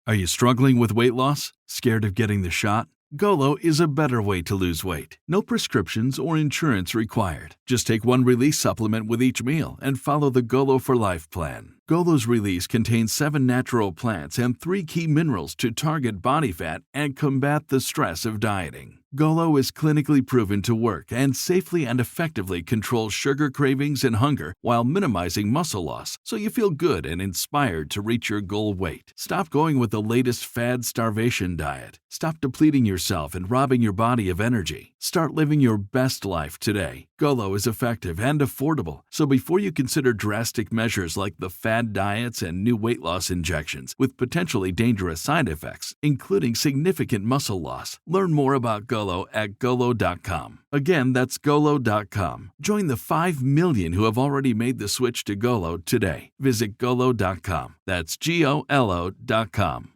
Are you struggling with weight loss? Scared of getting the shot? Golo is a better way to lose weight. No prescriptions or insurance required. Just take one Release supplement with each meal and follow the Golo for Life plan. Golo's Release contains 7 natural plants and 3 key minerals to target body fat and combat the stress of dieting. Golo is clinically proven to work and safely and effectively controls sugar cravings and hunger while minimizing muscle loss, so you feel good and inspired to reach your goal weight. Stop going with the latest fad starvation diet. Stop depleting yourself and robbing your body of energy. Start living your best life today. Golo is effective and affordable, so before you consider drastic measures like the fad diets and new weight loss injections with potentially dangerous side effects, including significant muscle loss, learn more about Golo at Golo.com. Again, that's Golo.com. Join the 5 million who have already made the switch to Golo today. Visit Golo.com. That's Golo.com.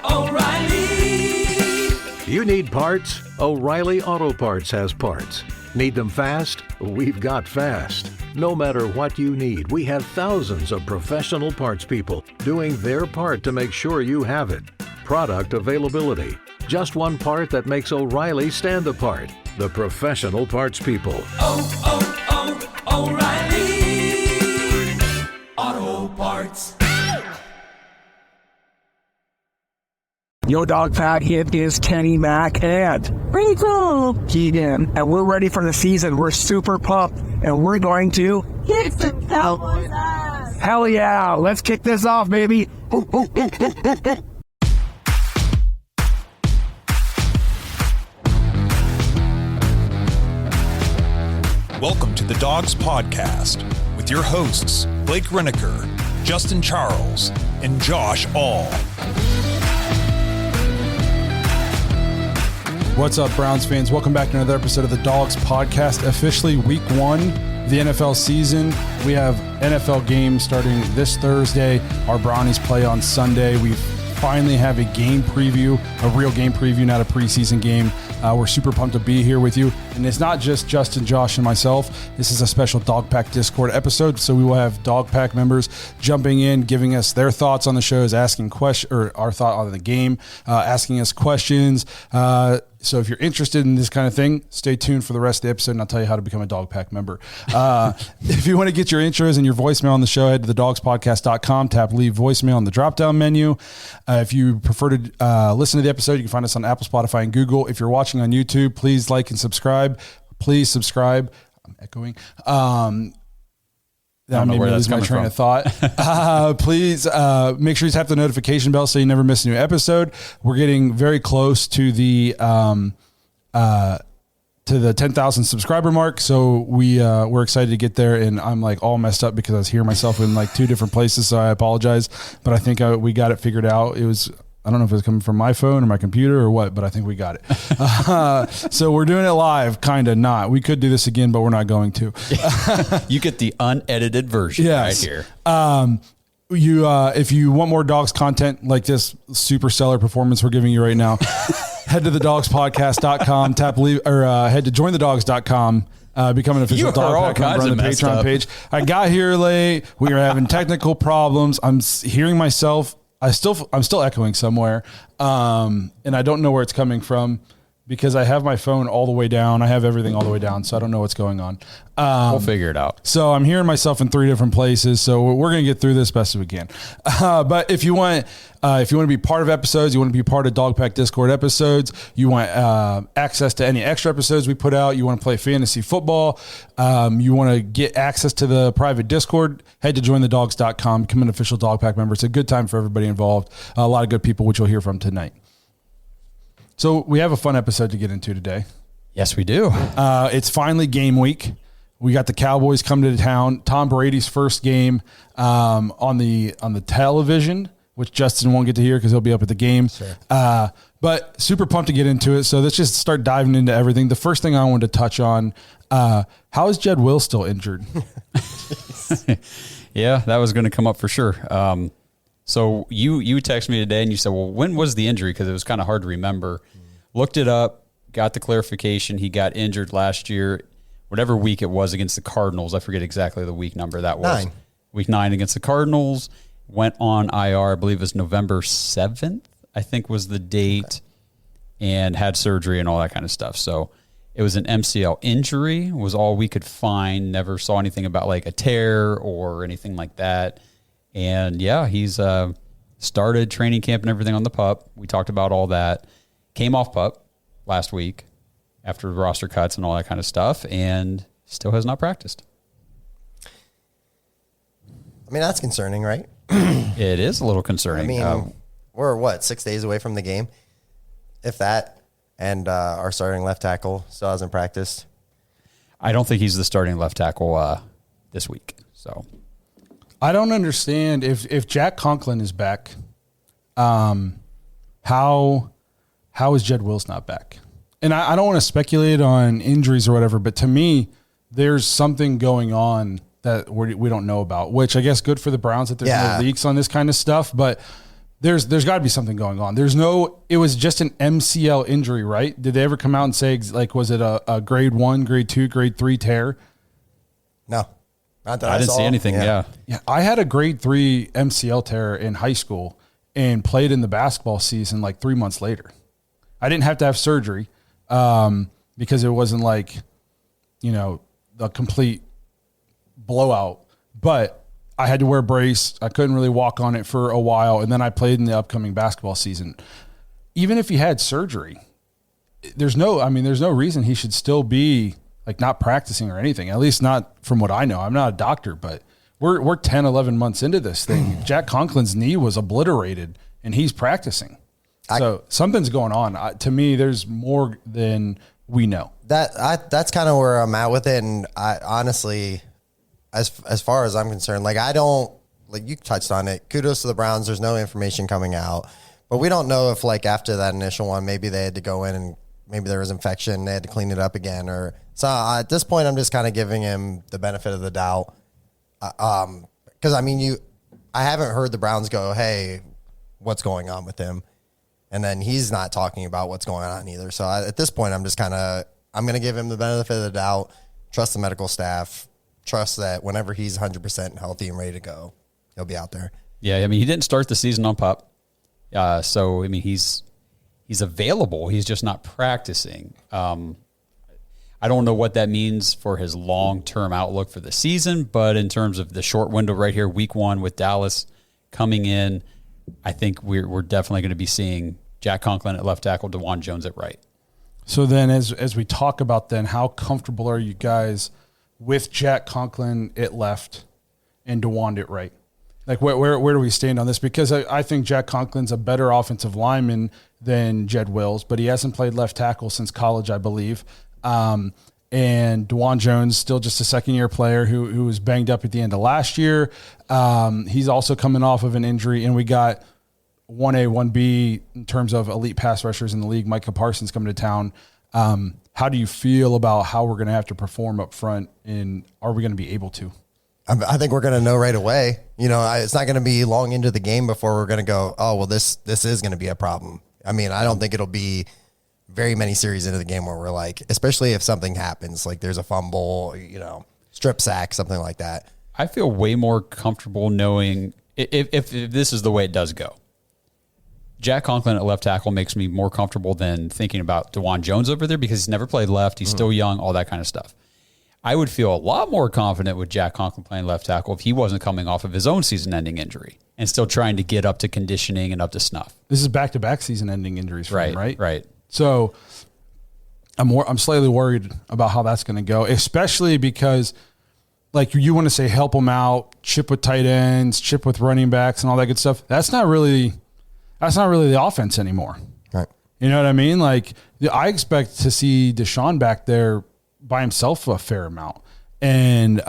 O'Reilly! You need parts? O'Reilly Auto Parts has parts. Need them fast? We've got fast. No matter what you need, we have thousands of professional parts people doing their part to make sure you have it. Product availability. Just one part that makes O'Reilly stand apart. The professional parts people. O'Reilly Auto Parts. Yo, Dog Pack, it is Kenny Mack and Rico Keegan, and we're ready for the season. We're super pumped, and we're going to kick the Cowboys ass. Hell yeah, let's kick this off, baby. Welcome to the Dogs Podcast with your hosts, Blake Reneker, Justin Charles, and Josh All. What's up, Browns fans? Welcome back to another episode of the Dogs Podcast. Officially week 1, the NFL season. We have NFL games starting this Thursday. Our Brownies play on Sunday. We finally have a game preview, a real game preview, not a preseason game. We're super pumped to be here with you. And it's not just Justin, Josh, and myself. This is a special Dog Pack Discord episode. So we will have Dog Pack members jumping in, giving us their thoughts on the shows, asking questions, or our thought on the game, asking us questions. So if you're interested in this kind of thing, stay tuned for the rest of the episode, and I'll tell you how to become a Dog Pack member. If you want to get your intros and your voicemail on the show, head to thedogspodcast.com, tap leave voicemail on the drop-down menu. If you prefer to listen to the episode, you can find us on Apple, Spotify, and Google. If you're watching on YouTube, please like and subscribe. Please subscribe. I'm echoing. I don't know where that's coming from. Of thought. Please make sure you tap the notification bell so you never miss a new episode. We're getting very close to the 10,000 subscriber mark, so we're excited to get there. And I'm like all messed up because I was hearing myself in like 2 different places, so I apologize. But I think we got it figured out. I don't know if it was coming from my phone or my computer or what, but I think we got it. So we're doing it live, kind of not. We could do this again, but we're not going to. You get the unedited version right here. If you want more Dogs content like this super stellar performance we're giving you right now, head to thedogspodcast.com, tap leave, or head to jointhedogs.com. Become an official Dog Pack member on the Patreon page. I got here late. We are having technical problems. I'm hearing myself. I'm still echoing somewhere, and I don't know where it's coming from because I have my phone all the way down. I have everything all the way down, so I don't know what's going on. We'll figure it out. So I'm hearing myself in 3 different places, so we're going to get through this best as we can. But if you want to be part of episodes, you want to be part of Dog Pack Discord episodes, you want access to any extra episodes we put out, you want to play fantasy football, you want to get access to the private Discord, head to jointhedogs.com, become an official Dog Pack member. It's a good time for everybody involved. A lot of good people, which you'll hear from tonight. So we have a fun episode to get into today. Yes, we do. It's finally game week. We got the Cowboys coming to town. Tom Brady's first game on the television, which Justin won't get to hear because he'll be up at the game. Sure. But super pumped to get into it. So let's just start diving into everything. The first thing I wanted to touch on, how is Jed Will still injured? Yeah, that was going to come up for sure. So you texted me today and you said, well, when was the injury? Because it was kind of hard to remember. Looked it up, got the clarification. He got injured last year, whatever week it was against the Cardinals. I forget exactly the week number that was. 9. Week 9 against the Cardinals. went on IR, I believe it was November 7th, I think was the date, and had surgery and all that kind of stuff. So it was an MCL injury, was all we could find. Never saw anything about like a tear or anything like that. And yeah, he's started training camp and everything on the PUP. We talked about all that. Came off PUP last week after roster cuts and all that kind of stuff, and still has not practiced. I mean, that's concerning, right? It is a little concerning. I mean, we're 6 days away from the game, if that, and our starting left tackle still hasn't practiced. I don't think he's the starting left tackle this week. So I don't understand if Jack Conklin is back, how is Jed Wills not back? And I don't want to speculate on injuries or whatever, but to me, there's something going on that we don't know about, which I guess good for the Browns that there's no leaks on this kind of stuff, but there's got to be something going on. It was just an MCL injury, right? Did they ever come out and say, like, was it a grade 1, grade 2, grade 3 tear? No. Not that I didn't see anything. Yeah. I had a grade 3 MCL tear in high school and played in the basketball season like 3 months later. I didn't have to have surgery because it wasn't like, a complete blowout, but I had to wear a brace. I couldn't really walk on it for a while. And then I played in the upcoming basketball season. Even if he had surgery, there's no reason he should still be like not practicing or anything, at least not from what I know. I'm not a doctor, but we're 10, 11 months into this thing. Jack Conklin's knee was obliterated and he's practicing. So something's going on. To me, there's more than we know. That's kind of where I'm at with it. And I honestly, as far as I'm concerned, like you touched on it. Kudos to the Browns. There's no information coming out, but we don't know if like after that initial one, maybe they had to go in and maybe there was infection. They had to clean it up again, so at this point, I'm just kind of giving him the benefit of the doubt. Because I haven't heard the Browns go, "Hey, what's going on with him?" And then he's not talking about what's going on either. So at this point, I'm going to give him the benefit of the doubt, trust the medical staff, trust that whenever he's 100% healthy and ready to go, he'll be out there. Yeah, he didn't start the season on PUP. So, he's available. He's just not practicing. I don't know what that means for his long-term outlook for the season, but in terms of the short window right here, week 1 with Dallas coming in, I think we're definitely going to be seeing Jack Conklin at left tackle, DeJuan Jones at right. So then as we talk about then, how comfortable are you guys with Jack Conklin at left and DeJuan at right? Like where do we stand on this? Because I think Jack Conklin's a better offensive lineman than Jed Wills, but he hasn't played left tackle since college, I believe. And DeJuan Jones, still just a second-year player who was banged up at the end of last year. He's also coming off of an injury, and we got 1A, 1B in terms of elite pass rushers in the league. Micah Parsons coming to town. How do you feel about how we're going to have to perform up front, and are we going to be able to? I think we're going to know right away. It's not going to be long into the game before we're going to go, oh, well, this is going to be a problem. I don't think it'll be very many series into the game where we're like, especially if something happens, like there's a fumble, strip sack, something like that. I feel way more comfortable knowing if this is the way it does go. Jack Conklin at left tackle makes me more comfortable than thinking about DeJuan Jones over there because he's never played left. He's still young, all that kind of stuff. I would feel a lot more confident with Jack Conklin playing left tackle if he wasn't coming off of his own season-ending injury and still trying to get up to conditioning and up to snuff. This is back-to-back season-ending injuries for him, right? Right. So I'm slightly worried about how that's going to go, especially because, like, you want to say help them out, chip with tight ends, chip with running backs, and all that good stuff. That's not really the offense anymore. Right. You know what I mean? Like, I expect to see Deshaun back there by himself a fair amount, and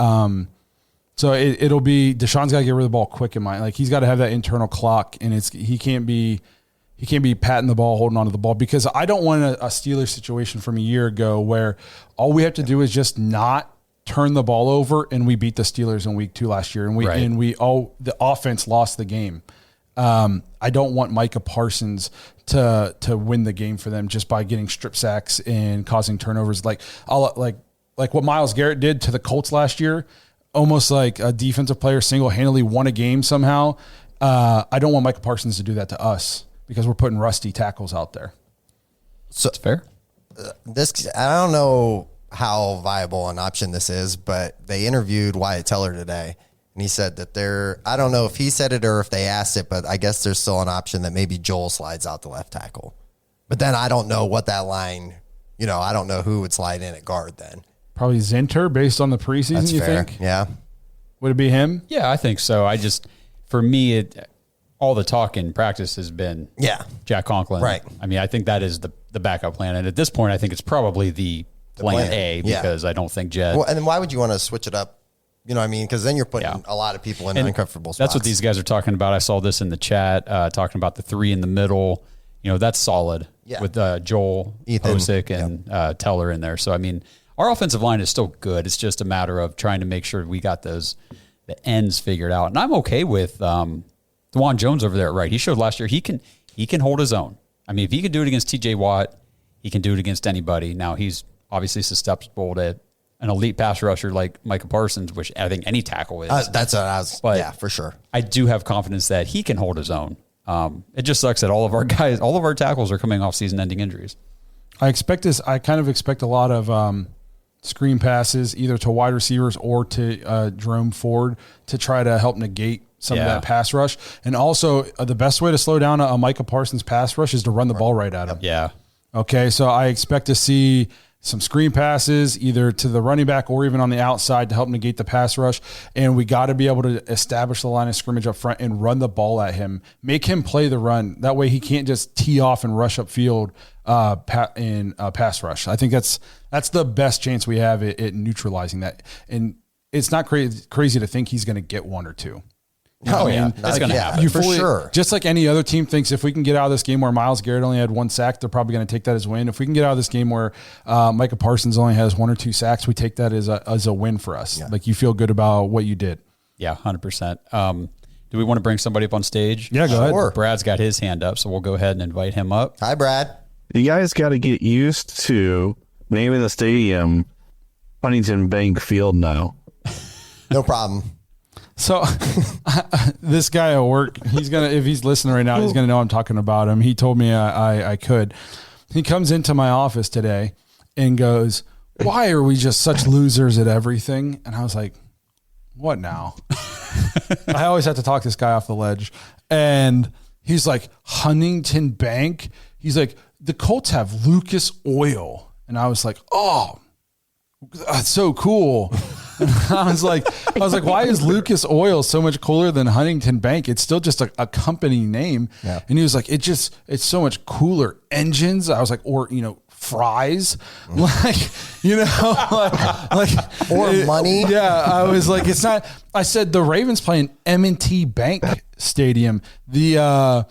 so it'll be Deshaun's got to get rid of the ball quick in mind. Like, he's got to have that internal clock, and he can't be patting the ball, holding onto the ball, because I don't want a Steelers situation from a year ago where all we have to do is just not turn the ball over, and we beat the Steelers in week 2 last year, and the offense lost the game. I don't want Micah Parsons to win the game for them just by getting strip sacks and causing turnovers, like what Myles Garrett did to the Colts last year, almost like a defensive player single-handedly won a game somehow. I don't want Micah Parsons to do that to us because we're putting rusty tackles out there. So That's fair. I don't know how viable an option this is, but they interviewed Wyatt Teller today, and he said that I don't know if he said it or if they asked it, but I guess there's still an option that maybe Joel slides out the left tackle. But then I don't know what that line, I don't know who would slide in at guard then. Probably Zinter based on the preseason, That's you fair. think? Yeah. Would it be him? Yeah, I think so. For me, all the talk in practice has been Jack Conklin. Right. I mean, I think that is the backup plan. And at this point, I think it's probably the plan A because I don't think Jed. Well, and then why would you want to switch it up? You know what I mean? Because then you're putting a lot of people in uncomfortable spots. That's what these guys are talking about. I saw this in the chat, talking about the 3 in the middle. That's solid with Joel, Ethan, Osick, and Teller in there. So, I mean, our offensive line is still good. It's just a matter of trying to make sure we got the ends figured out. And I'm okay with DeJuan Jones over there at right. He showed last year he can hold his own. I mean, if he can do it against TJ Watt, he can do it against anybody. Now, he's obviously susceptible to an elite pass rusher like Micah Parsons, which I think any tackle is. That's what I was, for sure. I do have confidence that he can hold his own. It just sucks that all of our tackles are coming off season-ending injuries. I kind of expect a lot of screen passes either to wide receivers or to Jerome Ford to try to help negate some of that pass rush. And also, the best way to slow down a Micah Parsons pass rush is to run the ball right at him. Yeah. Okay, so I expect to see some screen passes either to the running back or even on the outside to help negate the pass rush. And we got to be able to establish the line of scrimmage up front and run the ball at him. Make him play the run. That way he can't just tee off and rush upfield in pass rush. I think that's the best chance we have at neutralizing that. And it's not crazy to think he's going to get one or two. That's going to happen. For sure. Just like any other team thinks, if we can get out of this game where Myles Garrett only had 1 sack, they're probably going to take that as a win. If we can get out of this game where Micah Parsons only has 1 or 2 sacks, we take that as a win for us. Yeah. Like, you feel good about what you did. Yeah, 100%. Do we want to bring somebody up on stage? Yeah, go ahead. Brad's got his hand up, so we'll go ahead and invite him up. Hi, Brad. You guys got to get used to naming the stadium Huntington Bank Field now. No problem. So this guy at work, if he's listening right now, he's gonna know I'm talking about him. He told me I could. He comes into my office today and goes, "Why are we just such losers at everything?" And I was like, "What now?" I always have to talk this guy off the ledge. And he's like, "Huntington Bank?" He's like, "The Colts have Lucas Oil." And I was like, "Oh, that's so cool." And I was like, why is Lucas Oil so much cooler than Huntington Bank? It's still just a company name. Yeah. And he was like, it's so much cooler. Engines. I was like, or, fries, or money. Yeah. I was like, it's not, I said the Ravens play in M&T Bank Stadium. The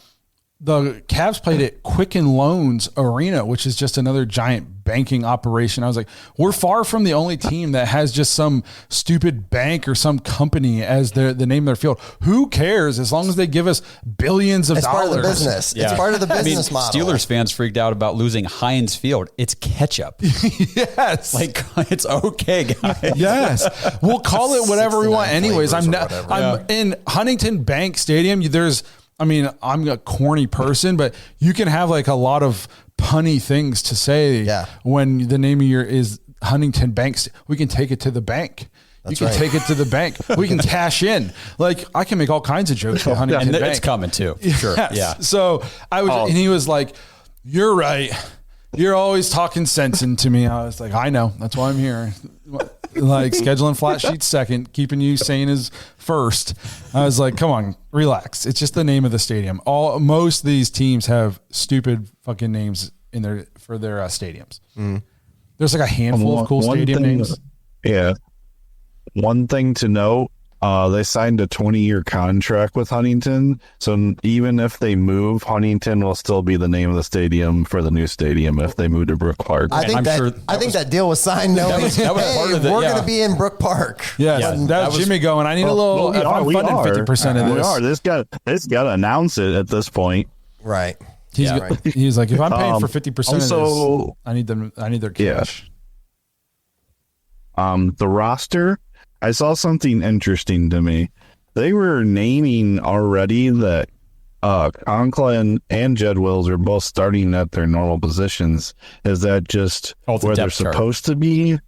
Cavs played at Quicken Loans Arena, which is just another giant banking operation. I was like, we're far from the only team that has just some stupid bank or some company as the name of their field. Who cares as long as they give us billions of dollars? It's part of the business. Yeah. It's part of the business model. Steelers fans freaked out about losing Heinz Field. It's ketchup. Yes. Like, it's okay, guys. Yes. We'll call it whatever we want anyways. I'm in Huntington Bank Stadium. I'm a corny person, but you can have like a lot of punny things to say when the name of is Huntington Bank. We can take it to the bank. That's you can take it to the bank. We can cash in. Like, I can make all kinds of jokes about Huntington Bank. It's coming too. Sure. Yes. Yeah. So and he was like, "You're right. You're always talking sense into me." I was like, "I know. That's why I'm here." Like, scheduling flat sheets second, keeping you sane is first. I was like, come on, relax. It's just the name of the stadium. Most of these teams have stupid fucking names for their stadiums. Mm. There's like a handful of cool stadium names. Yeah. One thing to note, they signed a 20-year contract with Huntington. So even if they move, Huntington will still be the name of the stadium for the new stadium if they move to Brook Park. I think that deal was signed knowing, we're going to be in Brook Park. Yeah, that was Jimmy going, I need a little, if I'm funding 50% of this. This got to announce it at this point. Right. He's like, if I'm paying for 50% of this, I need their cash. The roster, I saw something interesting to me. they were naming already that Conklin and Jed Wills are both starting at their normal positions. Is that just where they're supposed to be?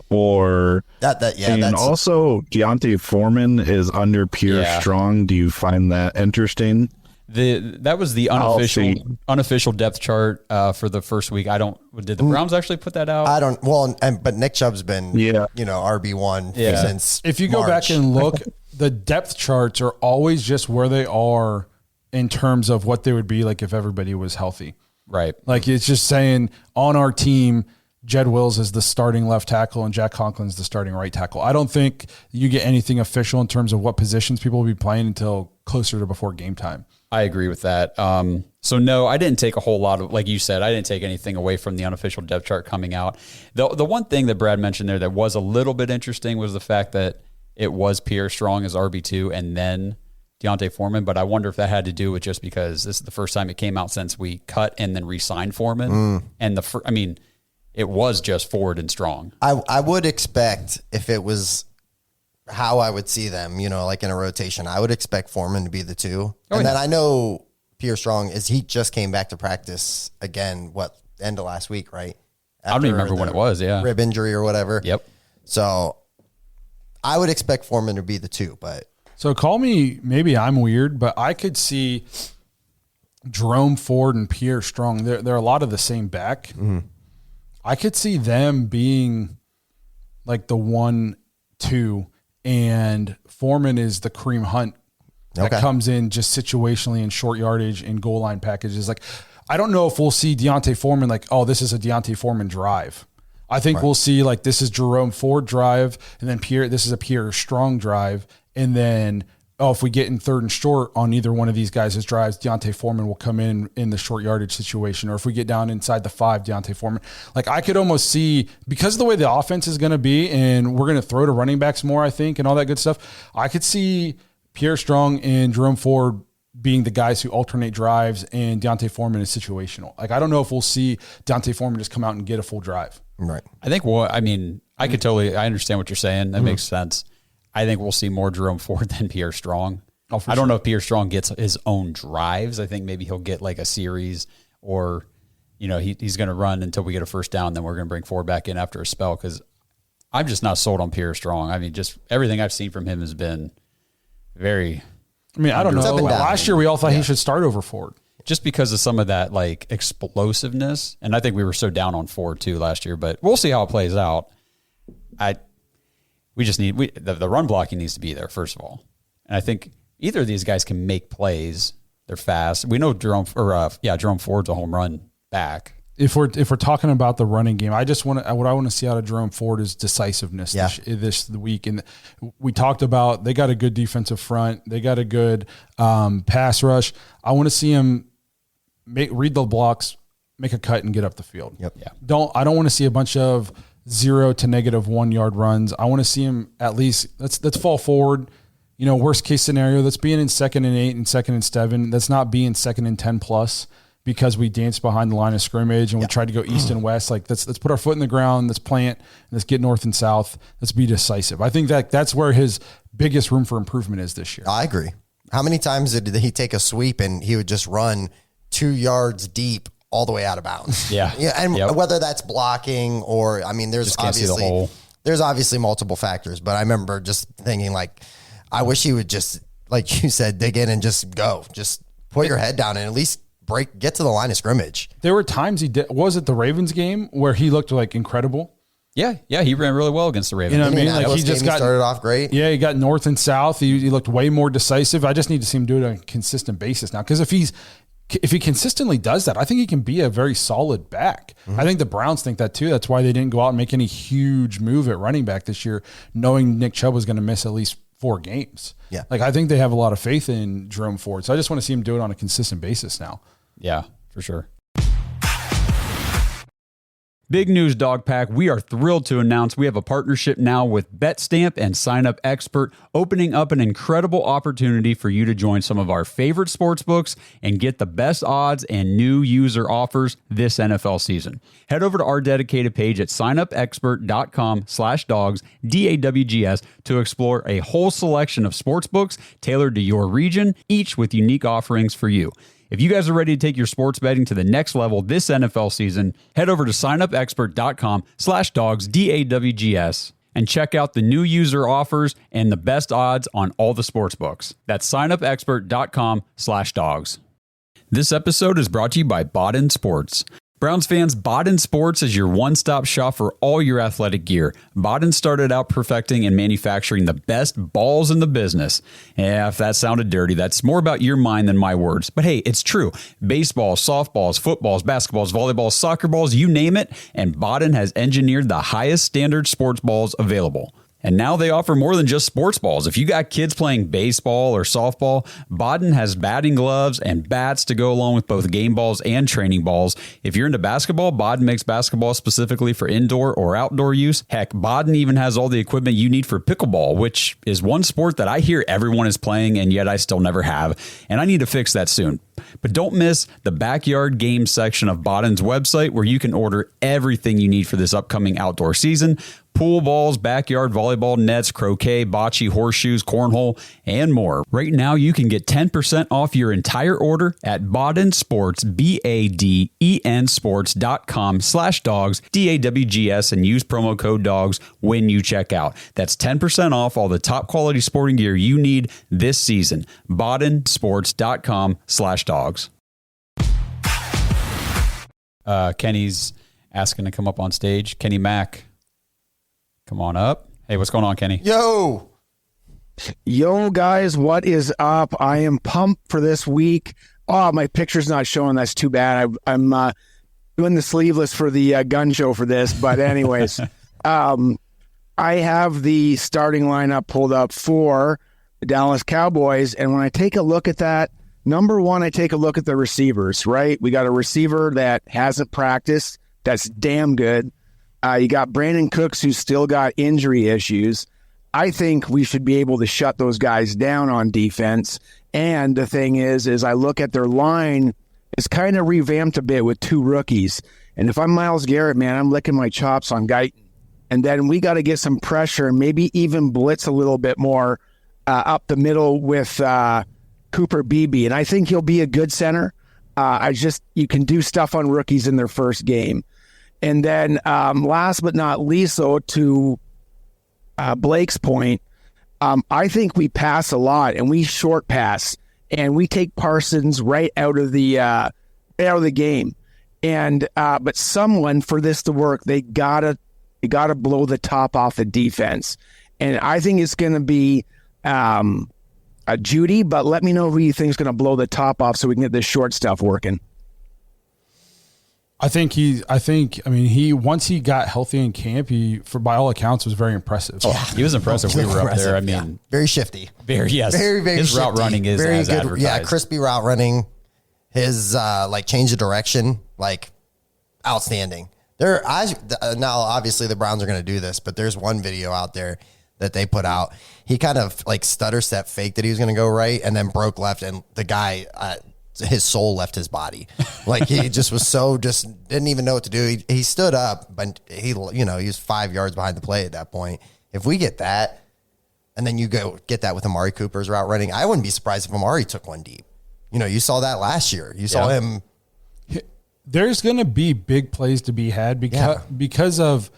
Or and also Deontay Foreman is under Pierre Strong. Do you find that interesting? That was the unofficial depth chart for the first week. Did the Browns actually put that out? I don't. Well, but Nick Chubb's been RB1 since. If you go back and look, the depth charts are always just where they are in terms of what they would be like if everybody was healthy. Right. Like it's just saying on our team, Jed Wills is the starting left tackle and Jack Conklin's the starting right tackle. I don't think you get anything official in terms of what positions people will be playing until closer to before game time. I agree with that. So no, I didn't take a whole lot of, like you said, I didn't take anything away from the unofficial depth chart coming out. The one thing that Brad mentioned there that was a little bit interesting was the fact that it was Pierre Strong as RB2 and then Deontay Foreman, but I wonder if that had to do with just because this is the first time it came out since we cut and then re-signed Foreman. And it was just Ford and Strong. I would expect if it was how I would see them, like in a rotation, I would expect Foreman to be the two. Then I know Pierre Strong he just came back to practice again, end of last week, right? I don't even remember when it was, rib injury or whatever. Yep. So I would expect Foreman to be the two, but. So call me, maybe I'm weird, but I could see Jerome Ford and Pierre Strong. They're a lot of the same back. Mm-hmm. I could see them being like the 1-2, and Foreman is the Kareem Hunt that comes in just situationally in short yardage and goal line packages. Like, I don't know if we'll see Deontay Foreman like, oh, this is a Deontay Foreman drive. I think we'll see like this is Jerome Ford drive, and then this is a Pierre Strong drive, and then if we get in third and short on either one of these guys' drives, Deontay Foreman will come in the short yardage situation. Or if we get down inside the 5, Deontay Foreman. Like I could almost see, because of the way the offense is going to be, and we're going to throw to running backs more, I think, and all that good stuff, I could see Pierre Strong and Jerome Ford being the guys who alternate drives, and Deontay Foreman is situational. Like I don't know if we'll see Deontay Foreman just come out and get a full drive. Right. I think, I understand what you're saying. That makes sense. I think we'll see more Jerome Ford than Pierre Strong. I don't know if Pierre Strong gets his own drives. I think maybe he'll get like a series, or, he's going to run until we get a first down. Then we're going to bring Ford back in after a spell, because I'm just not sold on Pierre Strong. I mean, just everything I've seen from him has been very. I don't know. Last year we all thought he should start over Ford. Just because of some of that like explosiveness. And I think we were so down on Ford too last year, but we'll see how it plays out. We just need the run blocking needs to be there, first of all. And I think either of these guys can make plays. They're fast. We know Jerome Ford's a home run back. If we're talking about the running game, what I want to see out of Jerome Ford is decisiveness this week. And we talked about they got a good defensive front, they got a good pass rush. I want to see him read the blocks, make a cut, and get up the field. Yep. Yeah. I don't want to see a bunch of 0 to -1 yard runs. I want to see him at least let's fall forward. Worst case scenario, let's be in 2nd and 8 and 2nd and 7. Let's not be in 2nd and 10 plus because we danced behind the line of scrimmage and we tried to go east and west. Like let's put our foot in the ground. Let's plant. Let's get north and south. Let's be decisive. I think that's where his biggest room for improvement is this year. I agree. How many times did he take a sweep and he would just run 2 yards deep all the way out of bounds? Yeah. And whether that's blocking or, there's obviously multiple factors, but I remember just thinking like, I wish he would just, like you said, dig in and just go, just put your head down and at least get to the line of scrimmage. There were times he did. Was it the Ravens game where he looked like incredible? Yeah. He ran really well against the Ravens. You know what I mean? Like he just started off great. Yeah, he got north and south. He looked way more decisive. I just need to see him do it on a consistent basis now, because if he consistently does that, I think he can be a very solid back. Mm-hmm. I think the Browns think that too. That's why they didn't go out and make any huge move at running back this year, knowing Nick Chubb was going to miss at least 4 games. Yeah. Like I think they have a lot of faith in Jerome Ford. So I just want to see him do it on a consistent basis now. Yeah, for sure. Big news, Dog Pack. We are thrilled to announce we have a partnership now with BetStamp and Sign Up Expert, opening up an incredible opportunity for you to join some of our favorite sports books and get the best odds and new user offers this NFL season. Head over to our dedicated page at signupexpert.com/dogs, DAWGS, to explore a whole selection of sports books tailored to your region, each with unique offerings for you. If you guys are ready to take your sports betting to the next level this NFL season, head over to signupexpert.com/dogs, DAWGS, and check out the new user offers and the best odds on all the sports books. That's signupexpert.com/dogs. This episode is brought to you by Baden Sports. Browns fans, Baden Sports is your one-stop shop for all your athletic gear. Baden started out perfecting and manufacturing the best balls in the business. Yeah, if that sounded dirty, that's more about your mind than my words. But hey, it's true. Baseballs, softballs, footballs, basketballs, volleyballs, soccer balls, you name it, and Baden has engineered the highest standard sports balls available. And now they offer more than just sports balls. If you got kids playing baseball or softball, Baden has batting gloves and bats to go along with both game balls and training balls. If you're into basketball, Baden makes basketball specifically for indoor or outdoor use. Heck, Baden even has all the equipment you need for pickleball, which is one sport that I hear everyone is playing and yet I still never have. And I need to fix that soon. But don't miss the backyard game section of Baden's website where you can order everything you need for this upcoming outdoor season. Pool balls, backyard volleyball nets, croquet, bocce, horseshoes, cornhole, and more. Right now, you can get 10% off your entire order at Baden Sports, BADEN sports.com/dogs, DAWGS, and use promo code DOGS when you check out. That's 10% off all the top quality sporting gear you need this season. BadenSports.com/dogs. Kenny's asking to come up on stage. Kenny Mack. Come on up. Hey, what's going on, Kenny? Yo, guys, what is up? I am pumped for this week. Oh, my picture's not showing. That's too bad. I'm doing the sleeveless for the gun show for this. But anyways, I have the starting lineup pulled up for the Dallas Cowboys. And when I take a look at that, number one, I take a look at the receivers, right? We got a receiver that hasn't practiced. That's damn good. You got Brandon Cooks, who's still got injury issues. I think we should be able to shut those guys down on defense. And the thing is I look at their line, it's kind of revamped a bit with two rookies. And if I'm Myles Garrett, man, I'm licking my chops on Guyton. And then we got to get some pressure and maybe even blitz a little bit more up the middle with Cooper Beebe. And I think he'll be a good center. You can do stuff on rookies in their first game. And then last but not least, so to Blake's point, I think we pass a lot and we short pass and we take Parsons right out of the game. And but someone, for this to work, they gotta blow the top off the defense. And I think it's going to be Judy, but let me know who you think is going to blow the top off so we can get this short stuff working. I think once he got healthy in camp, by all accounts, was very impressive. Oh, he was impressive. We were up there. I mean, yeah. Very shifty. Very His shifty. Route running is very as good. advertised. Yeah, crispy route running. His change of direction, outstanding. Now obviously the Browns are going to do this, but there's one video out there that they put out. He kind of stutter step faked that he was going to go right and then broke left, and the guy. His soul left his body. He just was didn't even know what to do. He stood up, but he was 5 yards behind the play at that point. If we get that, and then you go get that with Amari Cooper's route running, I wouldn't be surprised if Amari took one deep. You saw that last year. You saw him. There's going to be big plays to be had because of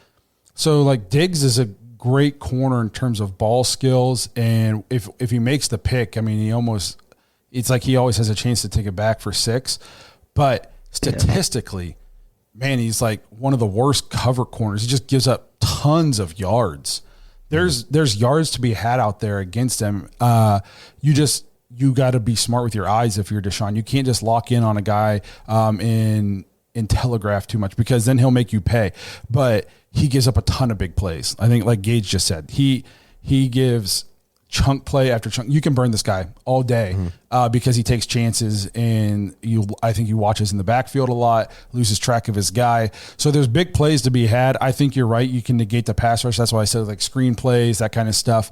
Diggs is a great corner in terms of ball skills, and if he makes the pick, it's like he always has a chance to take it back for 6. But statistically, man, he's one of the worst cover corners. He just gives up tons of yards. There's yards to be had out there against him. You got to be smart with your eyes if you're Deshaun. You can't just lock in on a guy and telegraph too much, because then he'll make you pay. But he gives up a ton of big plays. I think, like Gage just said, he gives chunk play after chunk. You can burn this guy all day because he takes chances, and I think he watches in the backfield a lot, loses track of his guy. So there's big plays to be had. I think you're right. You can negate the pass rush. That's why I said like screen plays, that kind of stuff.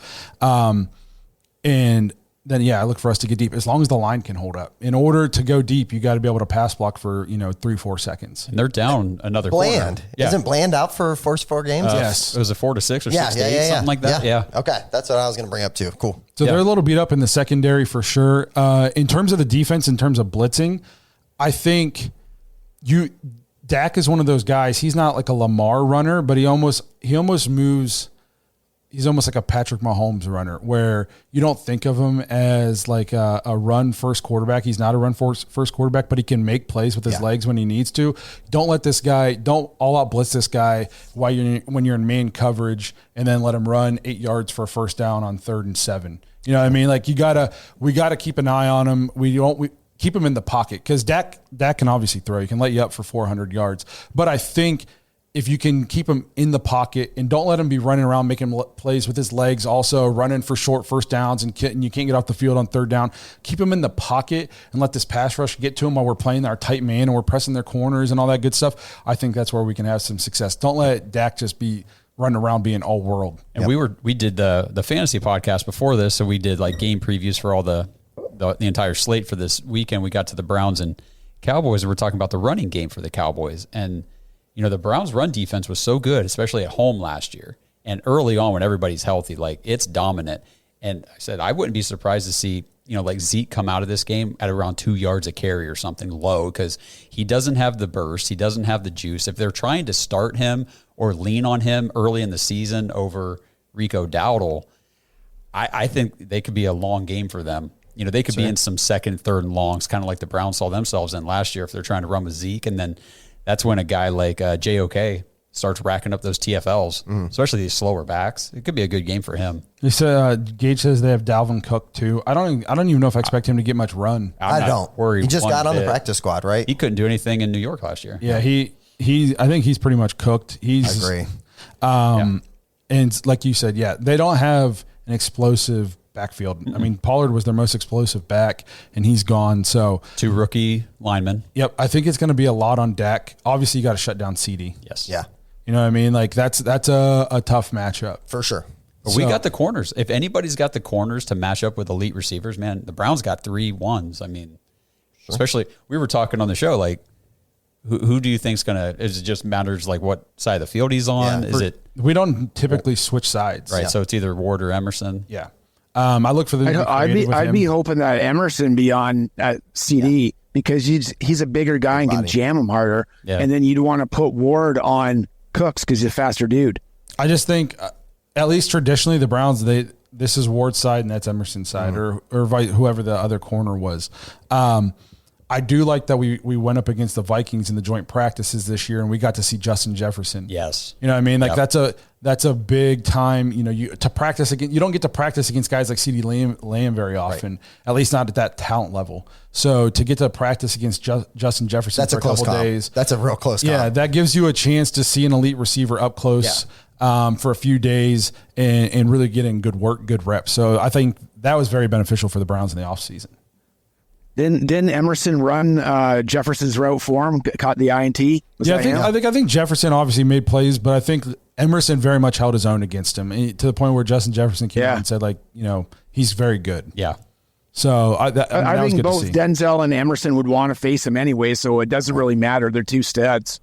And then, I look for us to get deep as long as the line can hold up. In order to go deep, you got to be able to pass block for 3-4 seconds. And they're down another Bland. corner. Yeah. Isn't Bland out for first 4 games? Yes. It was a 4 to 6 or 6 to 8, something like that. Yeah. Okay. That's what I was going to bring up too. Cool. So they're a little beat up in the secondary for sure. In terms of the defense, in terms of blitzing, I think Dak is one of those guys. He's not like a Lamar runner, but he almost moves. He's almost like a Patrick Mahomes runner, where you don't think of him as like a run first quarterback. He's not a run first quarterback, but he can make plays with his legs when he needs to. Don't all out blitz this guy when you're in man coverage, and then let him run 8 yards for a first down on 3rd and 7. You know what I mean? Like we gotta keep an eye on him. We keep him in the pocket, because Dak can obviously throw. He can let you up for 400 yards, but I think if you can keep him in the pocket and don't let him be running around making plays with his legs, also running for short first downs, and you can't get off the field on 3rd down, keep him in the pocket and let this pass rush get to him while we're playing our tight man and we're pressing their corners and all that good stuff. I think that's where we can have some success. Don't let Dak just be running around being all world. And we did the fantasy podcast before this, so we did like game previews for all the entire slate for this weekend. We got to the Browns and Cowboys, and we're talking about the running game for the Cowboys. And the Browns' run defense was so good, especially at home last year. And early on, when everybody's healthy, like it's dominant. And I said I wouldn't be surprised to see, like Zeke come out of this game at around 2 yards a carry or something low, because he doesn't have the burst, he doesn't have the juice. If they're trying to start him or lean on him early in the season over Rico Dowdle, I think they could be a long game for them. They could be in some 2nd, 3rd and longs, kind of like the Browns saw themselves in last year if they're trying to run with Zeke, and then that's when a guy like JOK starts racking up those TFLs, especially these slower backs. It could be a good game for him. They said Gage says they have Dalvin Cook too. I don't even know if I expect him to get much run. I don't. Worry. He just got on the practice squad, right? He couldn't do anything in New York last year. Yeah, I think he's pretty much cooked. I agree. And like you said, they don't have an explosive backfield. I mean, Pollard was their most explosive back, and he's gone. So 2 rookie linemen. Yep, I think it's going to be a lot on Dak. Obviously, you got to shut down CD. Yes. Yeah. You know what I mean? Like that's a tough matchup for sure. But we got the corners. If anybody's got the corners to match up with elite receivers, man, the Browns got 3 ones. I mean, especially we were talking on the show, like who do you think's gonna? Is it just matters like what side of the field he's on? We don't typically switch sides, right? So it's either Ward or Emerson. Yeah. I look for the. I'd be hoping that Emerson be on at CD because he's a bigger guy and can jam him harder. Yeah. And then you'd want to put Ward on Cooks because he's a faster dude. I just think, at least traditionally, the Browns this is Ward's side and that's Emerson's side, or whoever the other corner was. I do like that we went up against the Vikings in the joint practices this year, and we got to see Justin Jefferson. Yes, you know what I mean. Like that's a big time. You to practice against. You don't get to practice against guys like CeeDee Lamb very often, at least not at that talent level. So to get to practice against Justin Jefferson for a couple days, that's a real close comp. Yeah, that gives you a chance to see an elite receiver up close for a few days and really getting good work, good reps. So I think that was very beneficial for the Browns in the offseason. Didn't Emerson run Jefferson's route for him? Caught the INT. I think Jefferson obviously made plays, but I think Emerson very much held his own against him to the point where Justin Jefferson came out and said, like, he's very good. Yeah. So I think both Denzel and Emerson would want to face him anyway, so it doesn't really matter. They're 2 studs.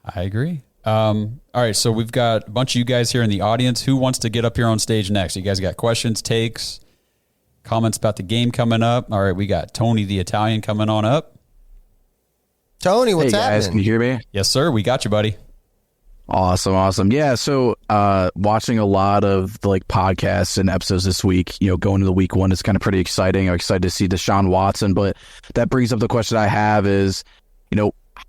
I agree. All right, so we've got a bunch of you guys here in the audience. Who wants to get up here on stage next? You guys got questions, takes, comments about the game coming up? All right, we got Tony the Italian coming on up. Tony, what's happening? Guys, can you hear me? Yes, sir. We got you, buddy. Awesome. Yeah, so watching a lot of the podcasts and episodes this week, going into week 1 is kind of pretty exciting. I'm excited to see Deshaun Watson, but that brings up the question I have is,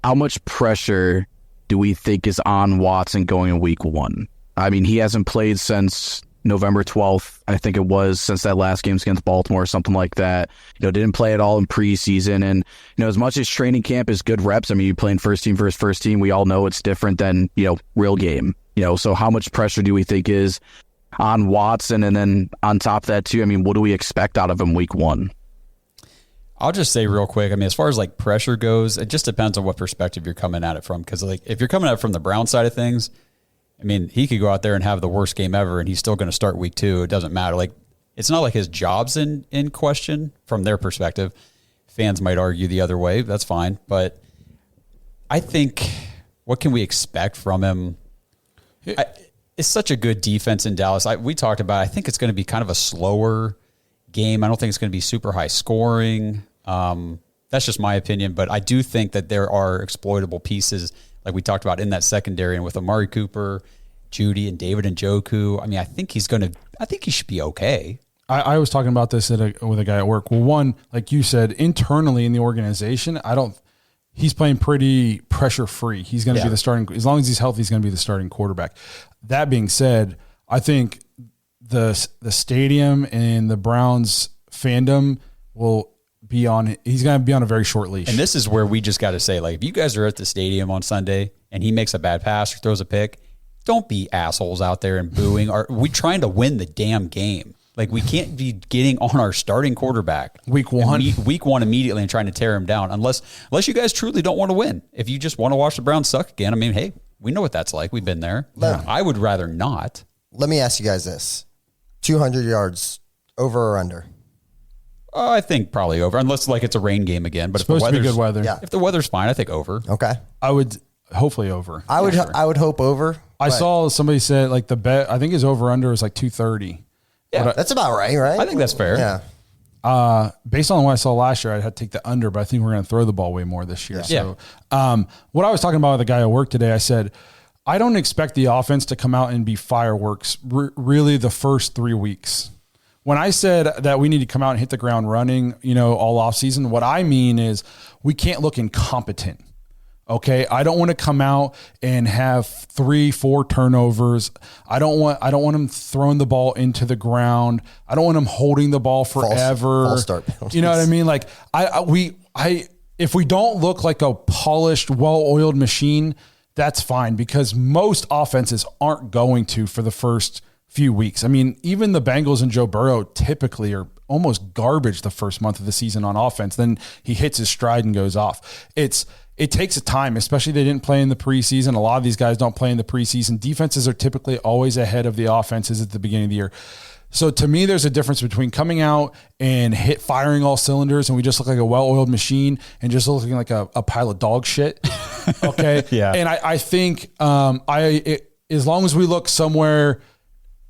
how much pressure do we think is on Watson going in week 1? I mean, he hasn't played since November 12th, I think it was, since that last game against Baltimore or something like that. Didn't play at all in preseason. And, as much as training camp is good reps, I mean, you playing first team versus first team, we all know it's different than, real game. So how much pressure do we think is on Watson, and then on top of that too, I mean, what do we expect out of him week 1? I'll just say real quick, I mean, as far as like pressure goes, it just depends on what perspective you're coming at it from. Because like if you're coming at it from the Brown side of things, I mean, he could go out there and have the worst game ever, and he's still going to start week 2. It doesn't matter. Like, it's not like his job's in question from their perspective. Fans might argue the other way. That's fine. But I think, what can we expect from him? It's such a good defense in Dallas. We talked about, I think it's going to be kind of a slower game. I don't think it's going to be super high scoring. That's just my opinion. But I do think that there are exploitable pieces, like we talked about in that secondary, and with Amari Cooper, Judy, and David Njoku. I mean, I think he should be okay. I was talking about this with a guy at work. Well, one, like you said, internally in the organization, he's playing pretty pressure free. He's going to be the starting, as long as he's healthy, he's going to be the starting quarterback. That being said, I think the stadium and the Browns fandom will be on. He's going to be on a very short leash. And this is where we just got to say, like, if you guys are at the stadium on Sunday and he makes a bad pass or throws a pick, don't be assholes out there and booing. Are we trying to win the damn game? Like, we can't be getting on our starting quarterback week 1 immediately and trying to tear him down unless you guys truly don't want to win. If you just want to watch the Browns suck again, I mean, hey, we know what that's like. We've been there. I would rather not. Let me ask you guys this. 200 yards, over or under? I think probably over, unless like it's a rain game again. But supposed to be good weather. Yeah. If the weather's fine, I think over. Okay. I would hopefully over. I would hope over. I saw somebody said like the bet, I think his over under is like 230. Yeah, that's about right? I think that's fair. Yeah. Based on what I saw last year, I'd have to take the under, but I think we're going to throw the ball way more this year. Yeah. So, what I was talking about with the guy at work today, I said, I don't expect the offense to come out and be fireworks really the first 3 weeks. When I said that we need to come out and hit the ground running, all off season, what I mean is we can't look incompetent. Okay. I don't want to come out and have 3-4 turnovers. I don't want him throwing the ball into the ground. I don't want him holding the ball forever. False start penalties. You know what I mean? Like if we don't look like a polished, well-oiled machine, that's fine, because most offenses aren't going to for the first few weeks. I mean, even the Bengals and Joe Burrow typically are almost garbage the first month of the season on offense. Then he hits his stride and goes off. It takes a time, especially they didn't play in the preseason. A lot of these guys don't play in the preseason. Defenses are typically always ahead of the offenses at the beginning of the year. So to me, there's a difference between coming out and firing all cylinders and we just look like a well-oiled machine and just looking like a pile of dog shit. Okay. Yeah. And I think as long as we look somewhere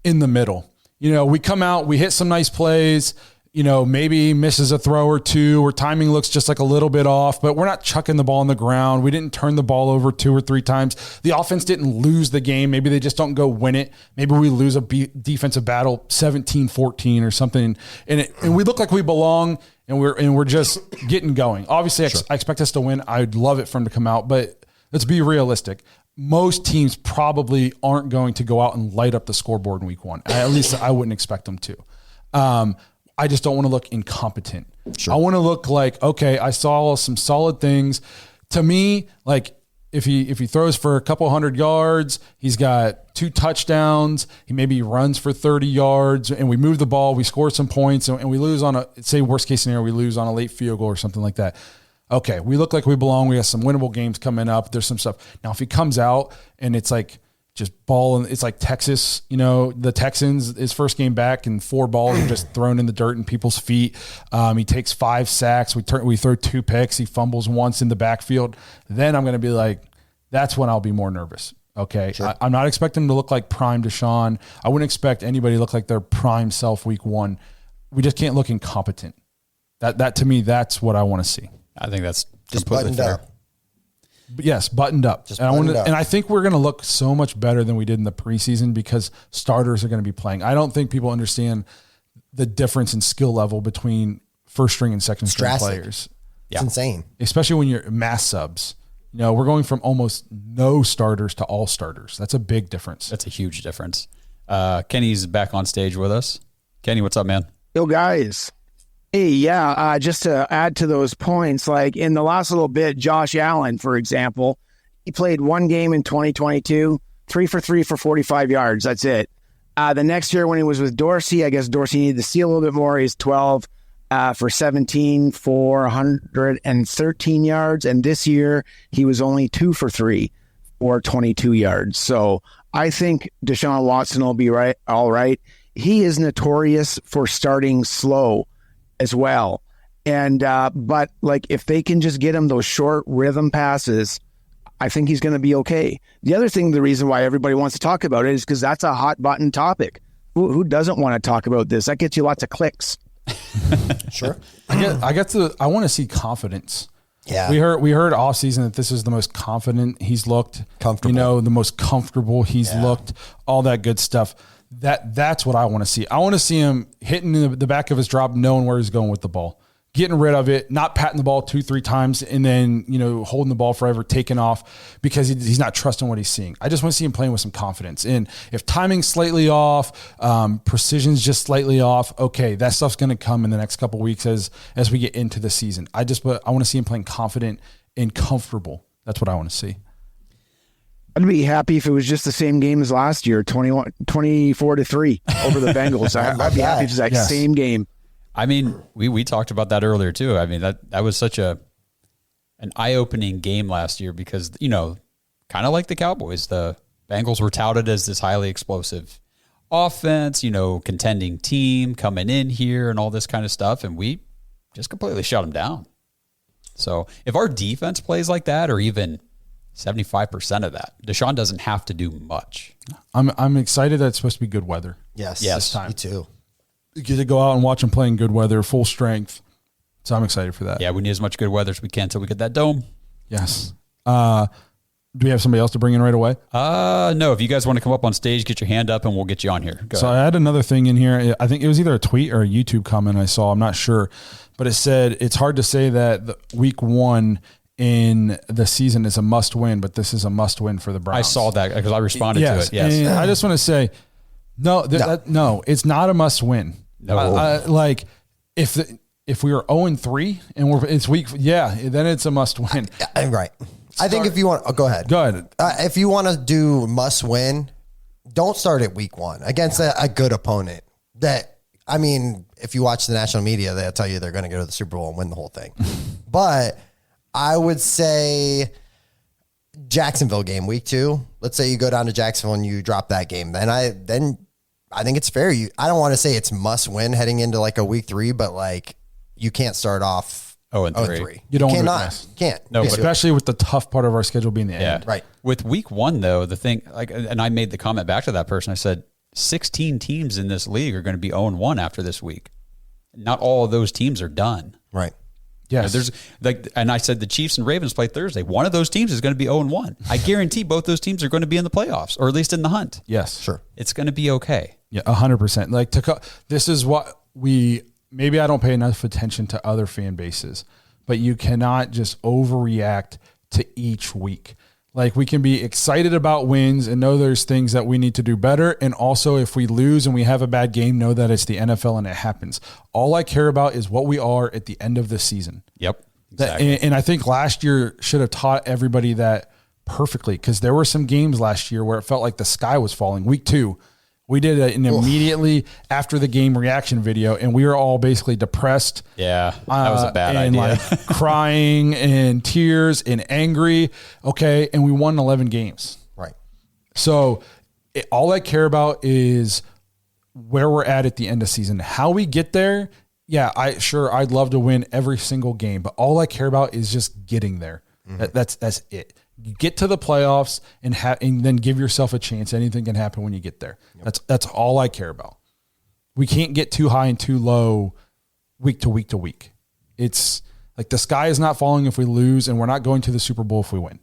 in the middle, we come out, we hit some nice plays, maybe misses a throw or two, or timing looks just like a little bit off, but we're not chucking the ball on the ground. We didn't turn the ball over 2 or 3 times. The offense didn't lose the game. Maybe they just don't go win it. Maybe we lose a defensive battle 17-14 or something. And we look like we belong, and we're just getting going. Obviously, I expect us to win. I'd love it for them to come out, but let's be realistic. Most teams probably aren't going to go out and light up the scoreboard in week 1. At least I wouldn't expect them to. I just don't want to look incompetent. Sure. I want to look like, okay, I saw some solid things. To me, like if he throws for a couple 100 yards, he's got 2 touchdowns, he maybe runs for 30 yards, and we move the ball, we score some points, and we lose on say worst case scenario, we lose on a late field goal or something like that. Okay, we look like we belong. We have some winnable games coming up. There's some stuff. Now, if he comes out and it's like just ball, and it's like Texas, the Texans, his first game back, and 4 balls are just thrown in the dirt in people's feet. He takes 5 sacks. We throw 2 picks. He fumbles once in the backfield. Then I'm going to be like, that's when I'll be more nervous. Okay. Sure. I'm not expecting him to look like prime Deshaun. I wouldn't expect anybody to look like their prime self week 1. We just can't look incompetent. That to me, that's what I want to see. I think that's just completely fair. up. Yes, buttoned up. And I think we're going to look so much better than we did in the preseason because starters are going to be playing. I don't think people understand the difference in skill level between first string and second string players. It's insane. Especially when you're mass subs. We're going from almost no starters to all starters. That's a big difference. That's a huge difference. Kenny's back on stage with us. Kenny, what's up, man? Yo, guys. Hey, yeah, just to add to those points, like in the last little bit, Josh Allen, for example, he played 1 game in 2022, 3 for 3 for 45 yards. That's it. The next year when he was with Dorsey, I guess Dorsey needed to see a little bit more. He's 12 for 17 for 113 yards. And this year he was only 2 for 3 or 22 yards. So I think Deshaun Watson will be all right. He is notorious for starting slow as well. And but like if they can just get him those short rhythm passes, I think he's going to be okay. The other thing, the reason why everybody wants to talk about it is because that's a hot button topic. Who doesn't want to talk about this? That gets you lots of clicks. Sure. I want to see confidence. Yeah. We heard off season that this is the most confident he's looked. Comfortable. The most comfortable he's looked, all that good stuff. That's what I want to see. I want to see him hitting the back of his drop, knowing where he's going with the ball, getting rid of it, not patting the ball 2-3 times and then, holding the ball forever, taking off because he's not trusting what he's seeing. I just want to see him playing with some confidence. And if timing's slightly off, precision's just slightly off, okay, that stuff's going to come in the next couple of weeks as we get into the season. I want to see him playing confident and comfortable. That's what I want to see. I'd be happy if it was just the same game as last year, 24-3 over the Bengals. I'd be happy if it was that same game. I mean, we talked about that earlier too. I mean, that was such an eye-opening game last year because, kind of like the Cowboys, the Bengals were touted as this highly explosive offense, contending team coming in here and all this kind of stuff, and we just completely shut them down. So if our defense plays like that, or even 75% of that, Deshaun doesn't have to do much. I'm excited that it's supposed to be good weather. Yes. This time. Me too. You get to go out and watch him play in good weather, full strength. So I'm excited for that. Yeah, we need as much good weather as we can until we get that dome. Yes. Do we have somebody else to bring in right away? No. If you guys want to come up on stage, get your hand up and we'll get you on here. Go ahead. I had another thing in here. I think it was either a tweet or a YouTube comment I saw. I'm not sure. But it said, it's hard to say that the week 1 in the season is a must win, but this is a must win for the Browns. I saw that because I responded to it. Yes. And I just want to say, no, it's not a must win. No. Like if we were 0-3 and it's week, then it's a must win. Right. I think if you want, go ahead. Go ahead. If you want to do must win, don't start at week 1 against a good opponent. If you watch the national media, they'll tell you they're going to go to the Super Bowl and win the whole thing. But I would say Jacksonville game, week 2. Let's say you go down to Jacksonville and you drop that game. Then I think it's fair. I don't want to say it's must win heading into like a week 3, but like you can't start off 0-3. You don't can't. No, especially with the tough part of our schedule being the end. Right. With week 1 though, the thing and I made the comment back to that person. I said 16 teams in this league are going to be 0-1 after this week. Not all of those teams are done. Right. Yes. There's and I said the Chiefs and Ravens play Thursday. One of those teams is going to be 0-1. I guarantee both those teams are going to be in the playoffs, or at least in the hunt. Yes. Sure. It's going to be okay. Yeah, 100%. Like this is what maybe I don't pay enough attention to other fan bases, but you cannot just overreact to each week. Like we can be excited about wins and know there's things that we need to do better. And also if we lose and we have a bad game, know that it's the NFL and it happens. All I care about is what we are at the end of the season. Yep. Exactly. And I think last year should have taught everybody that perfectly because there were some games last year where it felt like the sky was falling. Week 2, we did an immediately after the game reaction video, and we were all basically depressed. Yeah, that was a bad and idea. Like crying and tears and angry. Okay, and we won 11 games. Right. So all I care about is where we're at the end of season. How we get there, I'd love to win every single game, but all I care about is just getting there. Mm-hmm. That's it. You get to the playoffs and then give yourself a chance. Anything can happen when you get there. Yep. That's all I care about. We can't get too high and too low week to week to week. It's like the sky is not falling if we lose, and we're not going to the Super Bowl if we win,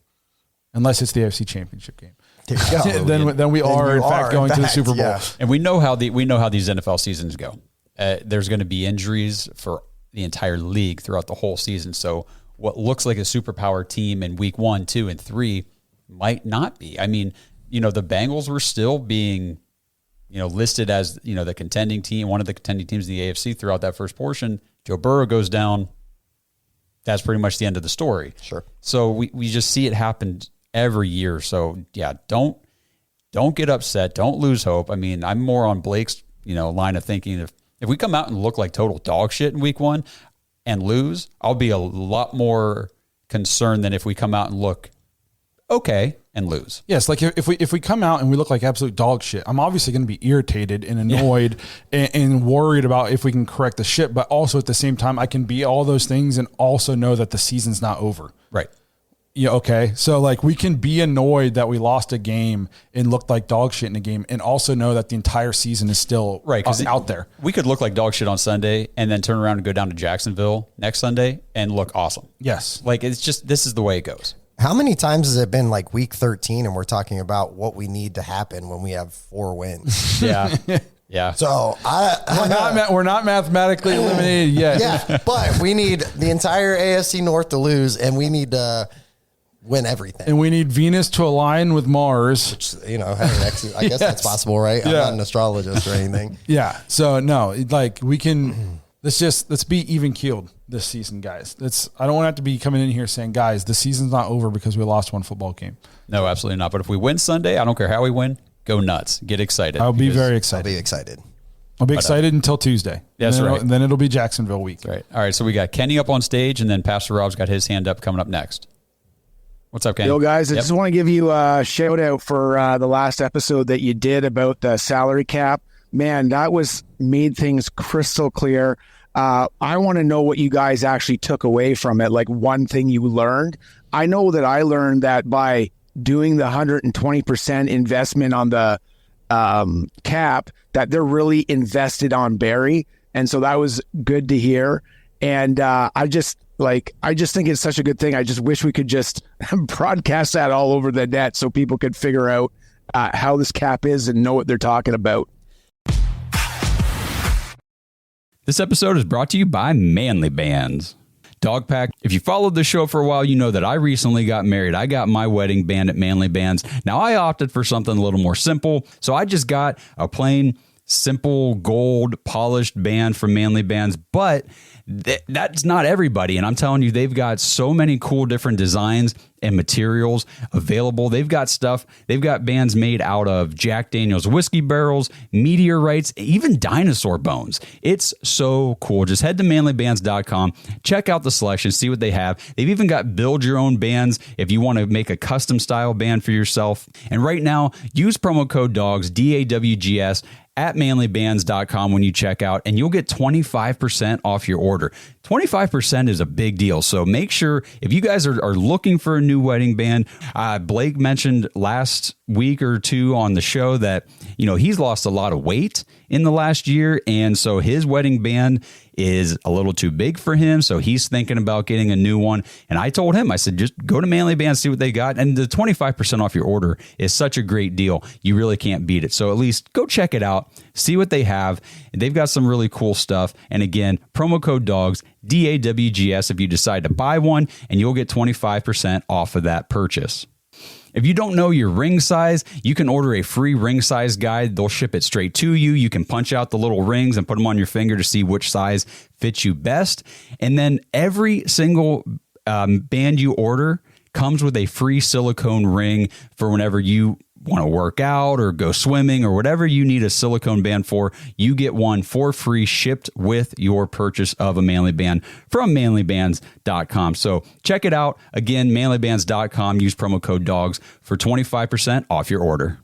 unless it's the AFC Championship game. then we are in fact going to the Super Bowl. Yeah. And we know how these NFL seasons go. There's going to be injuries for the entire league throughout the whole season. So what looks like a superpower team in week 1, 2, and 3 might not be. I mean, the Bengals were still being, listed as, the contending team, one of the contending teams in the AFC throughout that first portion. Joe Burrow goes down. That's pretty much the end of the story. Sure. So we just see it happen every year. So yeah, don't don't get upset. Don't lose hope. I mean, I'm more on Blake's, line of thinking. If we come out and look like total dog shit in week 1 and lose, I'll be a lot more concerned than if we come out and look okay and lose. Yes, like if we come out and we look like absolute dog shit, I'm obviously going to be irritated and annoyed and worried about if we can correct the shit. But also at the same time, I can be all those things and also know that the season's not over. Right. Yeah. Okay. So like we can be annoyed that we lost a game and looked like dog shit in a game, and also know that the entire season is still out there. We could look like dog shit on Sunday and then turn around and go down to Jacksonville next Sunday and look awesome. Yes. Like it's just, this is the way it goes. How many times has it been like week 13 and we're talking about what we need to happen when we have 4 wins? Yeah. Yeah. So we're not mathematically eliminated yet. Yeah, but we need the entire AFC North to lose, and we need to win everything. And we need Venus to align with Mars. Which, I guess that's possible, right? I'm not an astrologist or anything. Yeah. So no, like we can. Let's be even keeled this season, guys. I don't want to have to be coming in here saying, guys, the season's not over because we lost one football game. No, absolutely not. But if we win Sunday, I don't care how we win, go nuts. Get excited. I'll be very excited. I'll be excited. I'll be excited until Tuesday. That's right. And then it'll be Jacksonville week. That's right. All right. So we got Kenny up on stage, and then Pastor Rob's got his hand up coming up next. What's up, Kenny? Yo, guys, I just want to give you a shout out for the last episode that you did about the salary cap. Man, that made things crystal clear. I want to know what you guys actually took away from it, like one thing you learned. I know that I learned that by doing the 120% investment on the cap, that they're really invested on Barry. And so that was good to hear. And I just think it's such a good thing. I just wish we could just broadcast that all over the net so people could figure out how this cap is and know what they're talking about. This episode is brought to you by Manly Bands. Dog Pack, if you followed the show for a while, you know that I recently got married. I got my wedding band at Manly Bands. Now, I opted for something a little more simple, so I just got a plain, simple, gold, polished band from Manly Bands, but that's not everybody. And I'm telling you, they've got so many cool different designs and materials available. They've got bands made out of Jack Daniel's whiskey barrels, meteorites, even dinosaur bones. It's so cool. Just head to manlybands.com, check out the selection, see what they have. They've even got build your own bands if you want to make a custom style band for yourself. And right now, use promo code DAWGS, DAWGS, at manlybands.com when you check out, and you'll get 25% off your order. 25% is a big deal. So make sure, if you guys are looking for a new wedding band, Blake mentioned last week or two on the show that, he's lost a lot of weight in the last year. And so his wedding band is a little too big for him. So he's thinking about getting a new one. And I told him, I said, just go to Manly Bands, see what they got. And the 25% off your order is such a great deal. You really can't beat it. So at least go check it out, see what they have. They've got some really cool stuff. And again, promo code DAWGS, DAWGS, if you decide to buy one, and you'll get 25% off of that purchase. If you don't know your ring size, you can order a free ring size guide. They'll ship it straight to you. You can punch out the little rings and put them on your finger to see which size fits you best. And then every single band you order comes with a free silicone ring for whenever you want to work out or go swimming or whatever you need a silicone band for. You get one for free shipped with your purchase of a Manly Band from manlybands.com. So check it out. Again, manlybands.com. Use promo code DAWGS for 25% off your order.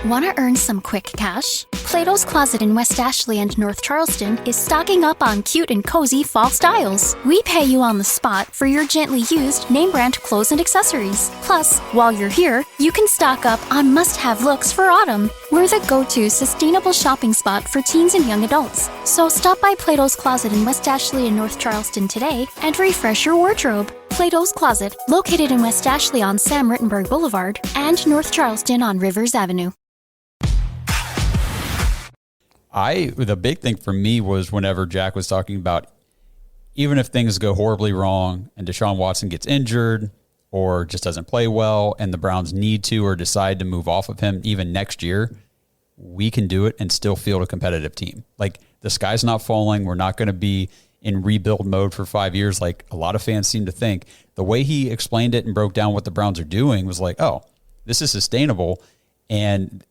Want to earn some quick cash? Plato's Closet in West Ashley and North Charleston is stocking up on cute and cozy fall styles. We pay you on the spot for your gently used name brand clothes and accessories. Plus, while you're here, you can stock up on must-have looks for autumn. We're the go-to sustainable shopping spot for teens and young adults. So stop by Plato's Closet in West Ashley and North Charleston today and refresh your wardrobe. Plato's Closet, located in West Ashley on Sam Rittenberg Boulevard and North Charleston on Rivers Avenue. The big thing for me was whenever Jack was talking about, even if things go horribly wrong and Deshaun Watson gets injured or just doesn't play well and the Browns need to or decide to move off of him even next year, we can do it and still field a competitive team. Like, the sky's not falling. We're not going to be in rebuild mode for 5 years like a lot of fans seem to think. The way he explained it and broke down what the Browns are doing was like, oh, this is sustainable. And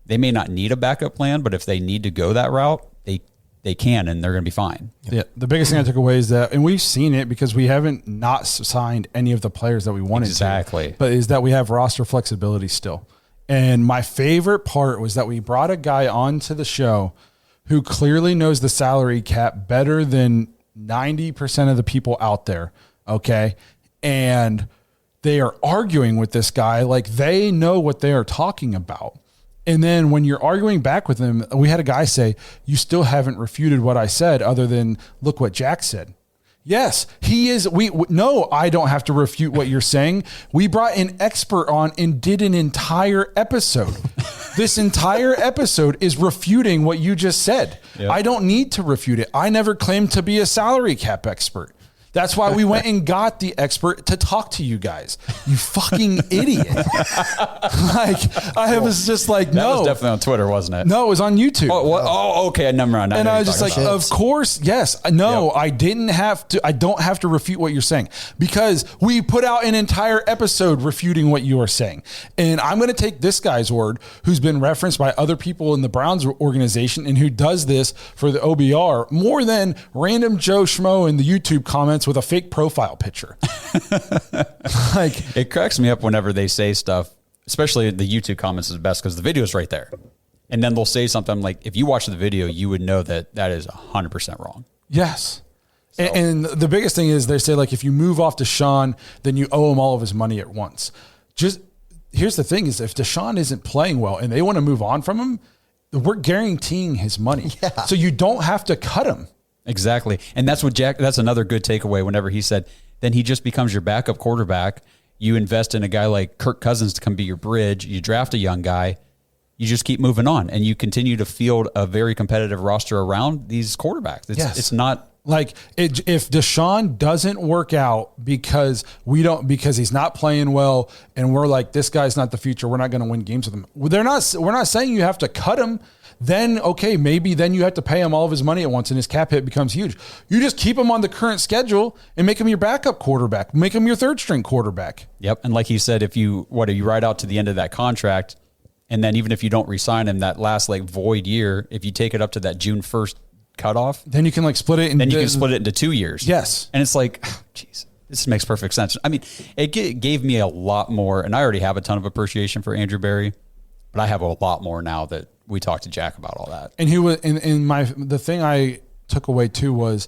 they may not need a backup plan, but if they need to go that route, they can, and they're going to be fine. Yeah. The biggest thing I took away is that, and we've seen it because we haven't not signed any of the players that we wanted to, but is that we have roster flexibility still. And my favorite part was that we brought a guy onto the show who clearly knows the salary cap better than 90% of the people out there. Okay. And they are arguing with this guy like they know what they are talking about. And then when you're arguing back with him, we had a guy say, you still haven't refuted what I said other than look what Jack said. Yes, he is. No, I don't have to refute what you're saying. We brought an expert on and did an entire episode. This entire episode is refuting what you just said. Yep. I don't need to refute it. I never claimed to be a salary cap expert. That's why we went and got the expert to talk to you guys. You fucking idiot. I was just like, no. That was definitely on Twitter, wasn't it? No, it was on YouTube. Oh, okay. Never mind. And I was just like, of course, yes. No, yep. I don't have to refute what you're saying because we put out an entire episode refuting what you are saying. And I'm going to take this guy's word who's been referenced by other people in the Browns organization and who does this for the OBR more than random Joe Schmo in the YouTube comments with a fake profile picture. It cracks me up whenever they say stuff, especially the YouTube comments is best because the video is right there. And then they'll say something like, if you watch the video, you would know that is 100% wrong. Yes. So. And the biggest thing is they say, like, if you move off Deshaun, then you owe him all of his money at once. Just here's the thing is if Deshaun isn't playing well and they want to move on from him, we're guaranteeing his money. Yeah. So you don't have to cut him. Exactly. And that's what that's another good takeaway whenever he said, then he just becomes your backup quarterback. You invest in a guy like Kirk Cousins to come be your bridge. You draft a young guy. You just keep moving on and you continue to field a very competitive roster around these quarterbacks. It's not like if Deshaun doesn't work out because he's not playing well and we're like, this guy's not the future. We're not going to win games with him. We're not saying you have to cut him. Then, okay, maybe then you have to pay him all of his money at once and his cap hit becomes huge. You just keep him on the current schedule and make him your backup quarterback. Make him your third string quarterback. Yep. And like he said, if you ride out to the end of that contract, and then even if you don't re-sign him that last void year, if you take it up to that June 1st cutoff, then you can split it. Then you can split it into 2 years. Yes. And it's like, geez, this makes perfect sense. I mean, it gave me a lot more, and I already have a ton of appreciation for Andrew Berry, but I have a lot more now that we talked to Jack about all that. And he was the thing I took away too was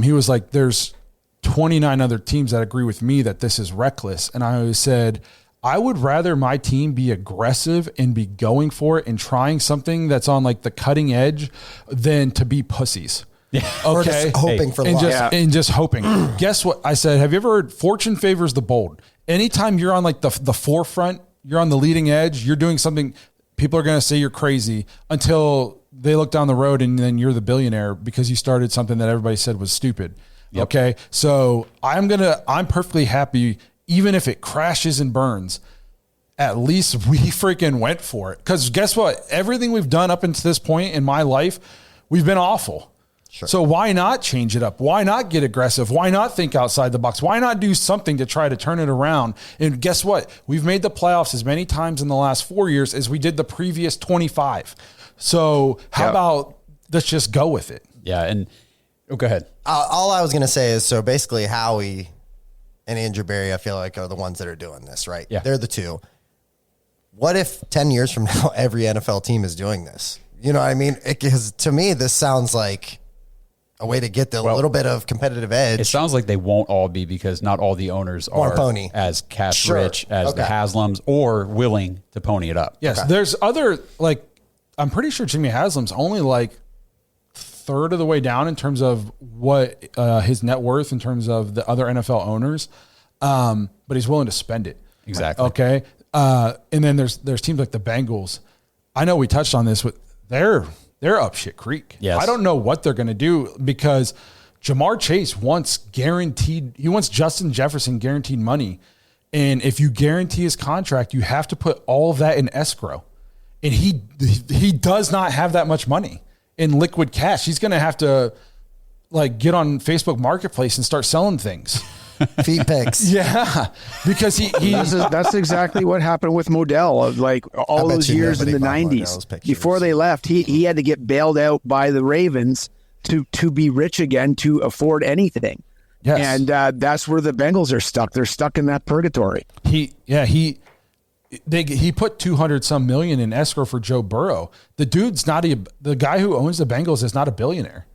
he was like, there's 29 other teams that agree with me that this is reckless. And I always said, I would rather my team be aggressive and be going for it and trying something that's on the cutting edge than to be pussies. Yeah. Okay. Or just hoping for luck. And just hoping. Guess what? I said, have you ever heard fortune favors the bold? Anytime you're on the forefront, you're on the leading edge, you're doing something, people are going to say you're crazy until they look down the road and then you're the billionaire because you started something that everybody said was stupid. Yep. Okay. So I'm perfectly happy even if it crashes and burns. At least we freaking went for it. Because guess what? Everything we've done up until this point in my life, we've been awful. Sure. So why not change it up? Why not get aggressive? Why not think outside the box? Why not do something to try to turn it around? And guess what? We've made the playoffs as many times in the last 4 years as we did the previous 25. So how about let's just go with it? Yeah. And go ahead. All I was going to say is, so basically Howie and Andrew Berry, I feel like, are the ones that are doing this, right? Yeah. They're the two. What if 10 years from now, every NFL team is doing this? You know what I mean? Because to me, this sounds like a way to get the little bit of competitive edge. It sounds like they won't all be because not all the owners are as cash rich as the Haslams or willing to pony it up. Yes. There's other, I'm pretty sure Jimmy Haslam's only third of the way down in terms of what his net worth in terms of the other NFL owners. But he's willing to spend it. Exactly. Okay. And then there's teams like the Bengals. I know we touched on this with they're up shit creek. Yes. I don't know what they're going to do because Jamar Chase wants Justin Jefferson guaranteed money. And if you guarantee his contract, you have to put all of that in escrow. And he does not have that much money in liquid cash. He's going to have to get on Facebook Marketplace and start selling things. Feet pics. Yeah, because he That's exactly what happened with Modell. Like all bet those you years in the nobody bought 90s, Modell's pictures. before they left, he had to get bailed out by the Ravens to be rich again, to afford anything. Yes. And that's where the Bengals are stuck. They're stuck in that purgatory. he put 200 some million in escrow for Joe Burrow. The dude's the guy who owns the Bengals is not a billionaire.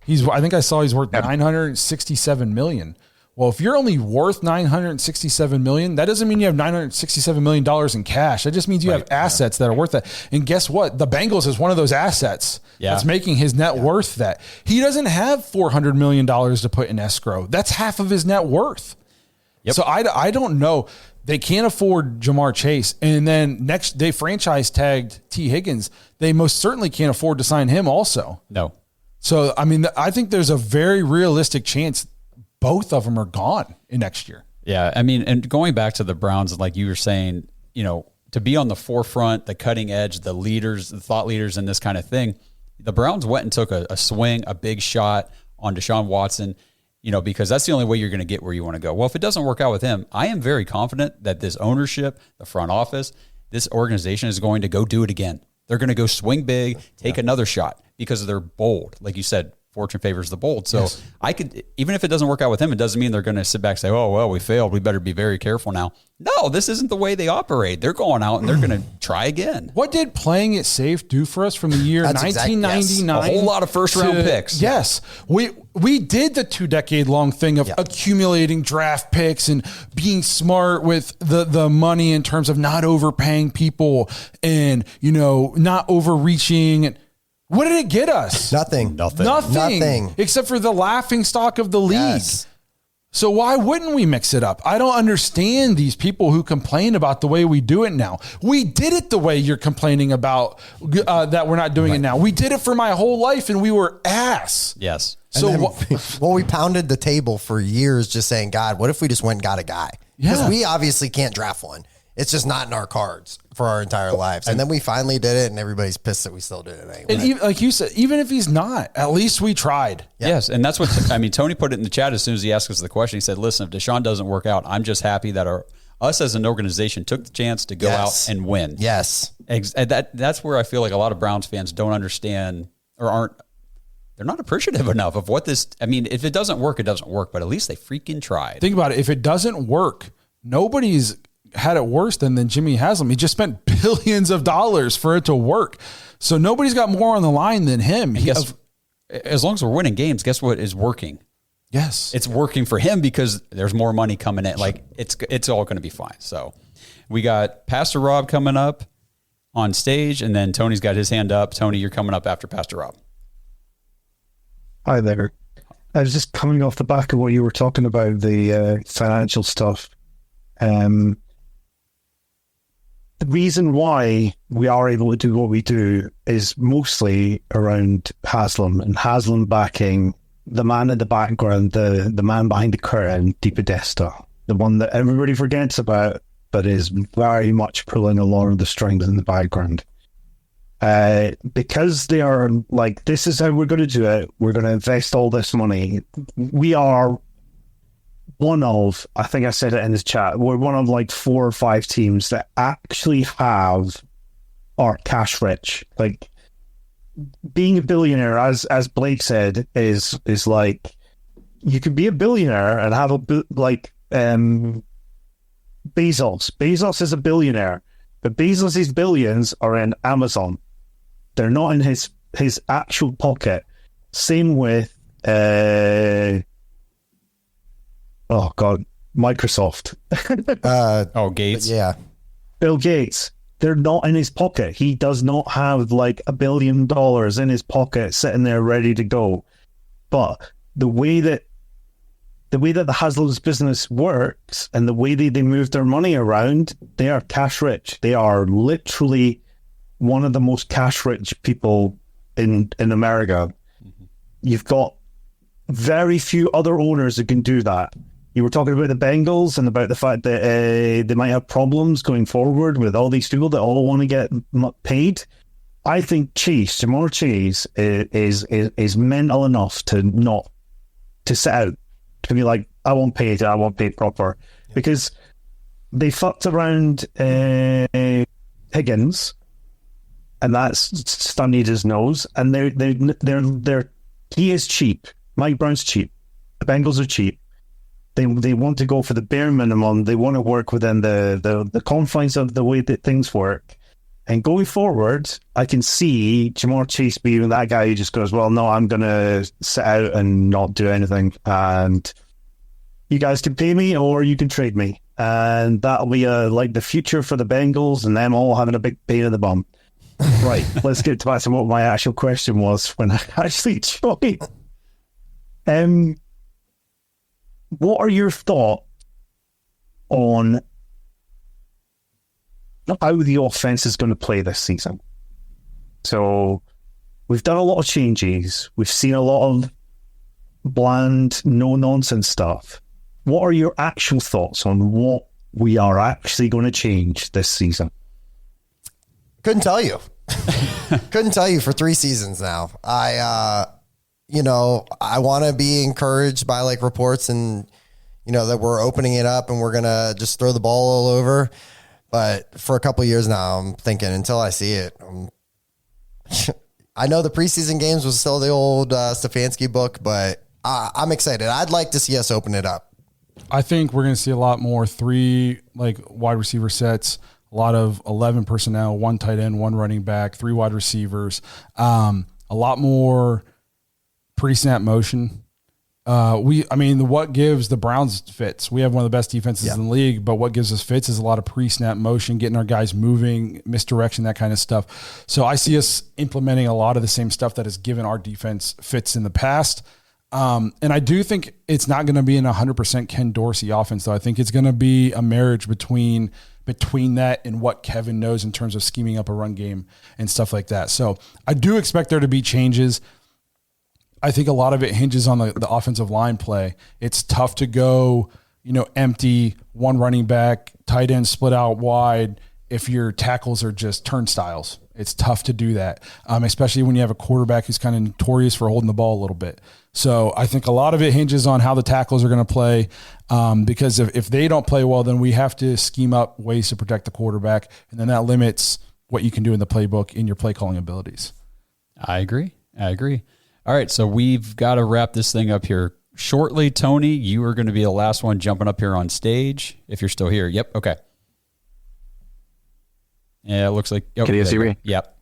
I think I saw he's worth 967 million. Well, if you're only worth 967 million, that doesn't mean you have 967 million dollars in cash. That just means you have assets that are worth that. And guess what? The Bengals is one of those assets that's making his net worth that. He doesn't have $400 million to put in escrow. That's half of his net worth. Yep. So I don't know. They can't afford Jamar Chase. And then next they franchise tagged T. Higgins. They most certainly can't afford to sign him also. No. So, I mean, I think there's a very realistic chance both of them are gone in next year. Yeah. I mean, and going back to the Browns, like you were saying, to be on the forefront, the cutting edge, the leaders, the thought leaders in this kind of thing, the Browns went and took a swing, a big shot on Deshaun Watson, because that's the only way you're going to get where you want to go. Well, if it doesn't work out with him, I am very confident that this ownership, the front office, this organization is going to go do it again. They're going to go swing big, take another shot because they're bold. Like you said, fortune favors the bold. So I could, even if it doesn't work out with him, it doesn't mean they're going to sit back and say, oh, well, we failed. We better be very careful now. No, this isn't the way they operate. They're going out and they're going to try again. What did playing it safe do for us from the year 1999? A whole lot of first round picks. Yes. We did the 2-decade-long thing of accumulating draft picks and being smart with the money in terms of not overpaying people and, not overreaching. What did it get us? Nothing. Except for the laughing stock of the league. Yes. So why wouldn't we mix it up? I don't understand these people who complain about the way we do it now. We did it the way you're complaining about that we're not doing it now. We did it for my whole life and we were ass. Yes. So we pounded the table for years just saying, God, what if we just went and got a guy? Because we obviously can't draft one. It's just not in our cards for our entire lives. And then we finally did it, and everybody's pissed that we still did it anyway. And even, like you said, even if he's not, at least we tried. Yes, and that's what, Tony put it in the chat as soon as he asked us the question. He said, listen, if Deshaun doesn't work out, I'm just happy that us as an organization took the chance to go out and win. Yes. That's where I feel like a lot of Browns fans don't understand or they're not appreciative enough of what this, if it doesn't work, it doesn't work, but at least they freaking tried. Think about it. If it doesn't work, nobody's had it worse than Jimmy Haslam. He just spent billions of dollars for it to work. So nobody's got more on the line than him. As long as we're winning games, guess what is working? Yes. It's working for him because there's more money coming in. Like it's all going to be fine. So we got Pastor Rob coming up on stage, and then Tony's got his hand up. Tony, you're coming up after Pastor Rob. Hi there. I was just coming off the back of what you were talking about, the financial stuff. The reason why we are able to do what we do is mostly around Haslam and Haslam backing the man in the background, the man behind the curtain, Di Podesta, the one that everybody forgets about, but is very much pulling a lot of the strings in the background. Because they are like, this is how we're going to do it. We're going to invest all this money. We are one of, I think I said it in this chat, we're one of like 4 or 5 teams that actually are cash rich. Like being a billionaire, as Blake said, is like, you could be a billionaire and have Bezos. Bezos is a billionaire, but Bezos' billions are in Amazon. They're not in his actual pocket. Same with Microsoft. Gates. Yeah. Bill Gates. They're not in his pocket. He does not have like $1 billion in his pocket sitting there ready to go. But the way that the Haslam's business works and the way they move their money around, they are cash rich. They are literally one of the most cash rich people in America. Mm-hmm. You've got very few other owners that can do that. You were talking about the Bengals and about the fact that they might have problems going forward with all these people that all want to get paid. I think Jamar Chase is mental enough to sit out, to be like, I won't pay it. I won't pay proper because they fucked around Higgins, and that's stunned his nose. And he is cheap. Mike Brown's cheap. The Bengals are cheap. They want to go for the bare minimum. They want to work within the confines of the way that things work. And going forward, I can see Jamar Chase being that guy who just goes, well, no, I'm going to sit out and not do anything. And you guys can pay me or you can trade me. And that'll be like the future for the Bengals and them all having a big pain in the bum. Right, let's get back to what my actual question was when I actually joined. What are your thoughts on how the offense is going to play this season? So we've done a lot of changes. We've seen a lot of bland, no-nonsense stuff. What are your actual thoughts on what we are actually going to change this season? Couldn't tell you. Couldn't tell you for 3 seasons now. I want to be encouraged by like reports and, that we're opening it up and we're going to just throw the ball all over. But for a couple of years now, I'm thinking until I see it, I know the preseason games was still the old Stefanski book, but I'm excited. I'd like to see us open it up. I think we're going to see a lot more 3 wide receiver sets, a lot of 11 personnel, 1 tight end, 1 running back, 3 wide receivers, a lot more pre-snap motion. What gives the Browns fits? We have one of the best defenses in the league, but what gives us fits is a lot of pre-snap motion, getting our guys moving, misdirection, that kind of stuff. So I see us implementing a lot of the same stuff that has given our defense fits in the past. And I do think it's not going to be an 100% Ken Dorsey offense, though. I think it's going to be a marriage between that and what Kevin knows in terms of scheming up a run game and stuff like that. So I do expect there to be changes. I think a lot of it hinges on the offensive line play. It's tough to go, empty, 1 running back, tight end split out wide if your tackles are just turnstiles. It's tough to do that, especially when you have a quarterback who's kind of notorious for holding the ball a little bit. So I think a lot of it hinges on how the tackles are going to play, because if they don't play well, then we have to scheme up ways to protect the quarterback, and then that limits what you can do in the playbook in your play calling abilities. I agree. All right, so we've got to wrap this thing up here shortly. Tony, you are going to be the last one jumping up here on stage, if you're still here. Yep, okay. Yeah, it looks like... Can you see me? Yep.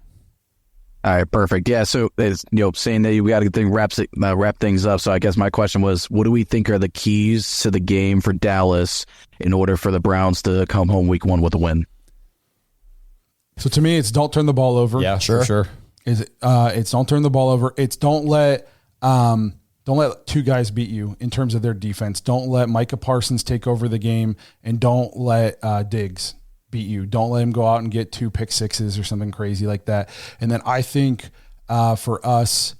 All right, perfect. Yeah, so it's, saying that we got to wrap things up. So I guess my question was, what do we think are the keys to the game for Dallas in order for the Browns to come home week 1 with a win? So to me, it's don't turn the ball over. Yeah, sure. It's don't turn the ball over. It's don't let 2 guys beat you in terms of their defense. Don't let Micah Parsons take over the game, and don't let Diggs beat you. Don't let him go out and get 2 pick sixes or something crazy like that. And then I think for us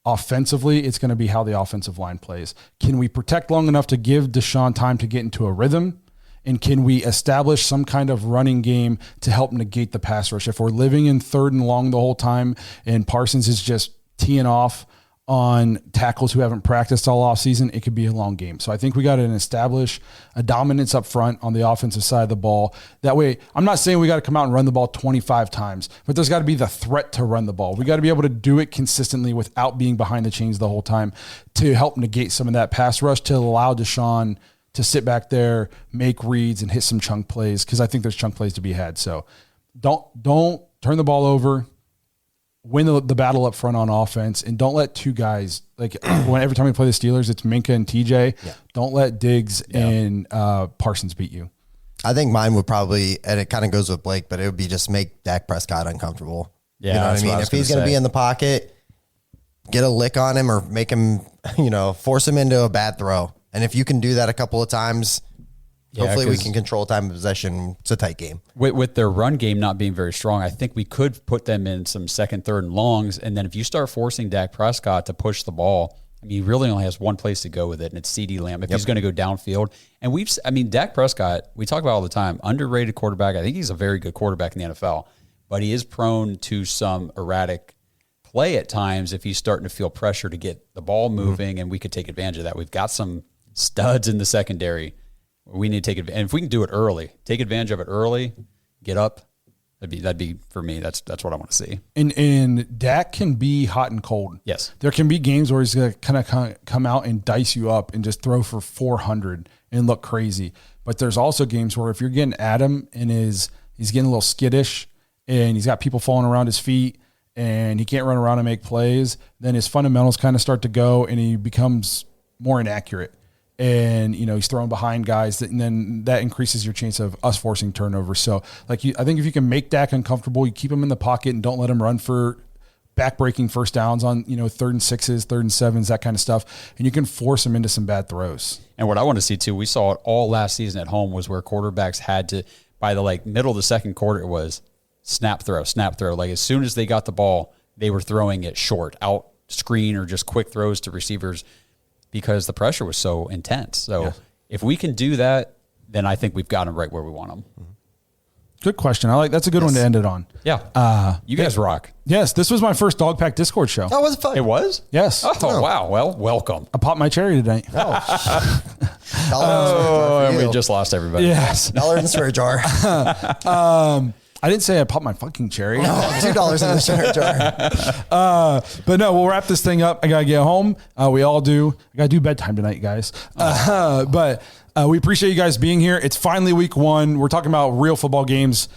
offensively, it's going to be how the offensive line plays. Can we protect long enough to give Deshaun time to get into a rhythm? And can we establish some kind of running game to help negate the pass rush? If we're living in 3rd and long the whole time and Parsons is just teeing off on tackles who haven't practiced all offseason, it could be a long game. So I think we got to establish a dominance up front on the offensive side of the ball. That way, I'm not saying we got to come out and run the ball 25 times, but there's got to be the threat to run the ball. We got to be able to do it consistently without being behind the chains the whole time to help negate some of that pass rush, to allow Deshaun to sit back there, make reads, and hit some chunk plays, because I think there's chunk plays to be had. So don't turn the ball over. Win the battle up front on offense, and don't let 2 guys, every time we play the Steelers, it's Minka and TJ. Yeah. Don't let Diggs and Parsons beat you. I think mine would probably, and it kind of goes with Blake, but it would be just make Dak Prescott uncomfortable. Yeah, you know what I mean? If he's going to be in the pocket, get a lick on him or make him, force him into a bad throw. And if you can do that a couple of times, hopefully we can control time of possession. It's a tight game. With their run game not being very strong, I think we could put them in some 2nd, 3rd, and longs. And then if you start forcing Dak Prescott to push the ball, he really only has one place to go with it, and it's CeeDee Lamb if he's going to go downfield. And Dak Prescott, we talk about all the time, underrated quarterback. I think he's a very good quarterback in the NFL, but he is prone to some erratic play at times if he's starting to feel pressure to get the ball moving, and we could take advantage of that. We've got some studs in the secondary. We need to take advantage. And if we can do it early, take advantage of it early, get up. That'd be for me. That's what I want to see. And Dak can be hot and cold. Yes. There can be games where he's going to kind of come out and dice you up and just throw for 400 and look crazy. But there's also games where if you're getting at him and he's getting a little skittish and he's got people falling around his feet and he can't run around and make plays, then his fundamentals kind of start to go and he becomes more inaccurate. And, he's throwing behind guys, and then that increases your chance of us forcing turnovers. So, I think if you can make Dak uncomfortable, you keep him in the pocket and don't let him run for back-breaking first downs on, 3rd and 6s, 3rd and 7s, that kind of stuff, and you can force him into some bad throws. And what I want to see, too, we saw it all last season at home, was where quarterbacks had to, by the, middle of the second quarter, it was snap, throw. As soon as they got the ball, they were throwing it short, out screen, or just quick throws to receivers, because the pressure was so intense. So if we can do that, then I think we've got them right where we want them. Good question. That's a good one to end it on. Yeah. You guys rock. Yes. This was my first Dog Pack Discord show. That was fun. It was? Yes. Oh, wow. Well, welcome. I popped my cherry tonight. And we just lost everybody. Yes. $1 in the swear jar. I didn't say I popped my fucking cherry. No, $2 in the swear jar. But no, we'll wrap this thing up. I got to get home. We all do. I got to do bedtime tonight, guys. But we appreciate you guys being here. It's finally week 1. We're talking about real football games.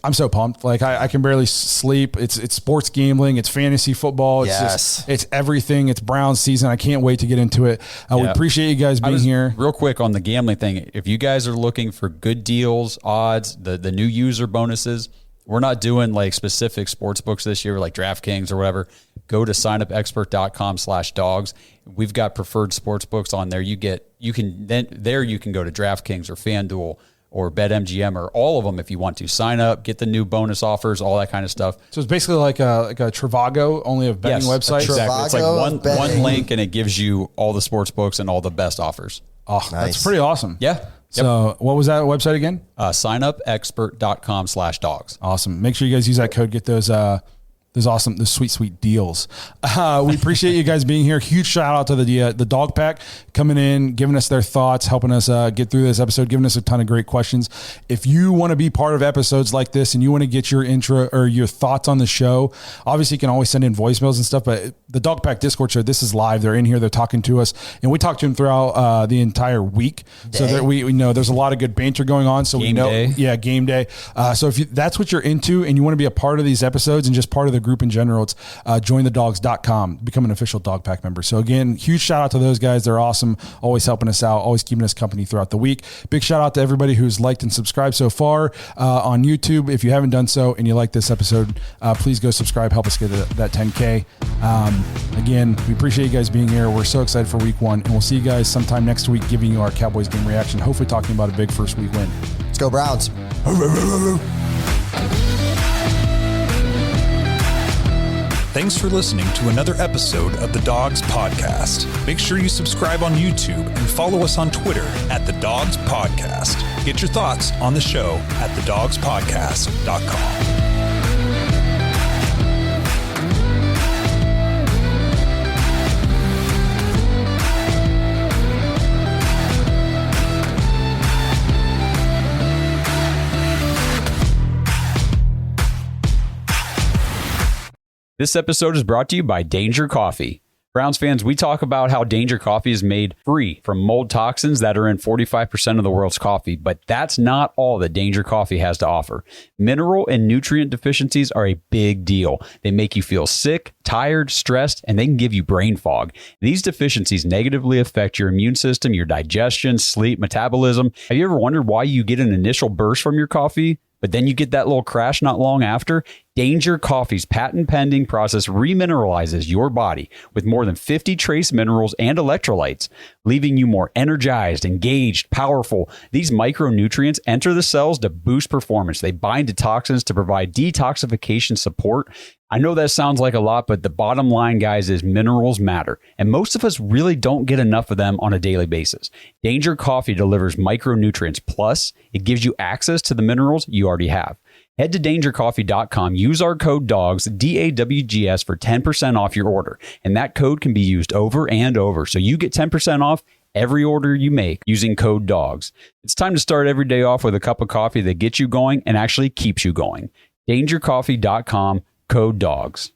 I'm so pumped. I can barely sleep. It's sports gambling. It's fantasy football. It's everything. It's Browns season. I can't wait to get into it. We appreciate you guys being here. Real quick on the gambling thing. If you guys are looking for good deals, odds, the new user bonuses, we're not doing specific sports books this year, like DraftKings or whatever. Go to signupexpert.com/dogs. We've got preferred sports books on there. You can go to DraftKings or FanDuel or BetMGM or all of them if you want to. Sign up, get the new bonus offers, all that kind of stuff. So it's basically like a Trivago, only a betting website? Exactly. It's like one link, and it gives you all the sports books and all the best offers. Oh, nice. That's pretty awesome. Yeah. So what was that website again? Signupexpert.com/dogs. Awesome. Make sure you guys use that code. Get those sweet deals. We appreciate you guys being here. Huge shout out to the Dog Pack coming in, giving us their thoughts, helping us get through this episode, giving us a ton of great questions. If you want to be part of episodes like this and you want to get your intro or your thoughts on the show, obviously you can always send in voicemails and stuff, but the Dog Pack Discord show, this is live. They're in here. They're talking to us, and we talk to them throughout the entire week. So we know there's a lot of good banter going on. So game day. So if that's what you're into and you want to be a part of these episodes and just part of the group in general, it's jointhedogs.com, become an official Dog Pack member. So again, huge shout out to those guys. They're awesome, always helping us out, always keeping us company throughout the week. Big shout out to everybody who's liked and subscribed so far on YouTube. If you haven't done so and you like this episode, please go subscribe, help us get that 10K. Again, we appreciate you guys being here. We're so excited for week 1, and we'll see you guys sometime next week giving you our Cowboys game reaction, hopefully talking about a big first week win. Let's go Browns. Thanks for listening to another episode of the Dogs Podcast. Make sure you subscribe on YouTube and follow us on Twitter at The Dogs Podcast. Get your thoughts on the show at thedogspodcast.com. This episode is brought to you by Danger Coffee. Browns fans, we talk about how Danger Coffee is made free from mold toxins that are in 45% of the world's coffee, but that's not all that Danger Coffee has to offer. Mineral and nutrient deficiencies are a big deal. They make you feel sick, tired, stressed, and they can give you brain fog. These deficiencies negatively affect your immune system, your digestion, sleep, metabolism. Have you ever wondered why you get an initial burst from your coffee, but then you get that little crash not long after? Danger Coffee's patent-pending process remineralizes your body with more than 50 trace minerals and electrolytes, leaving you more energized, engaged, powerful. These micronutrients enter the cells to boost performance. They bind to toxins to provide detoxification support. I know that sounds like a lot, but the bottom line, guys, is minerals matter, and most of us really don't get enough of them on a daily basis. Danger Coffee delivers micronutrients, plus it gives you access to the minerals you already have. Head to dangercoffee.com, use our code DOGS, DAWGS, for 10% off your order. And that code can be used over and over. So you get 10% off every order you make using code DOGS. It's time to start every day off with a cup of coffee that gets you going and actually keeps you going. DangerCoffee.com, code DOGS.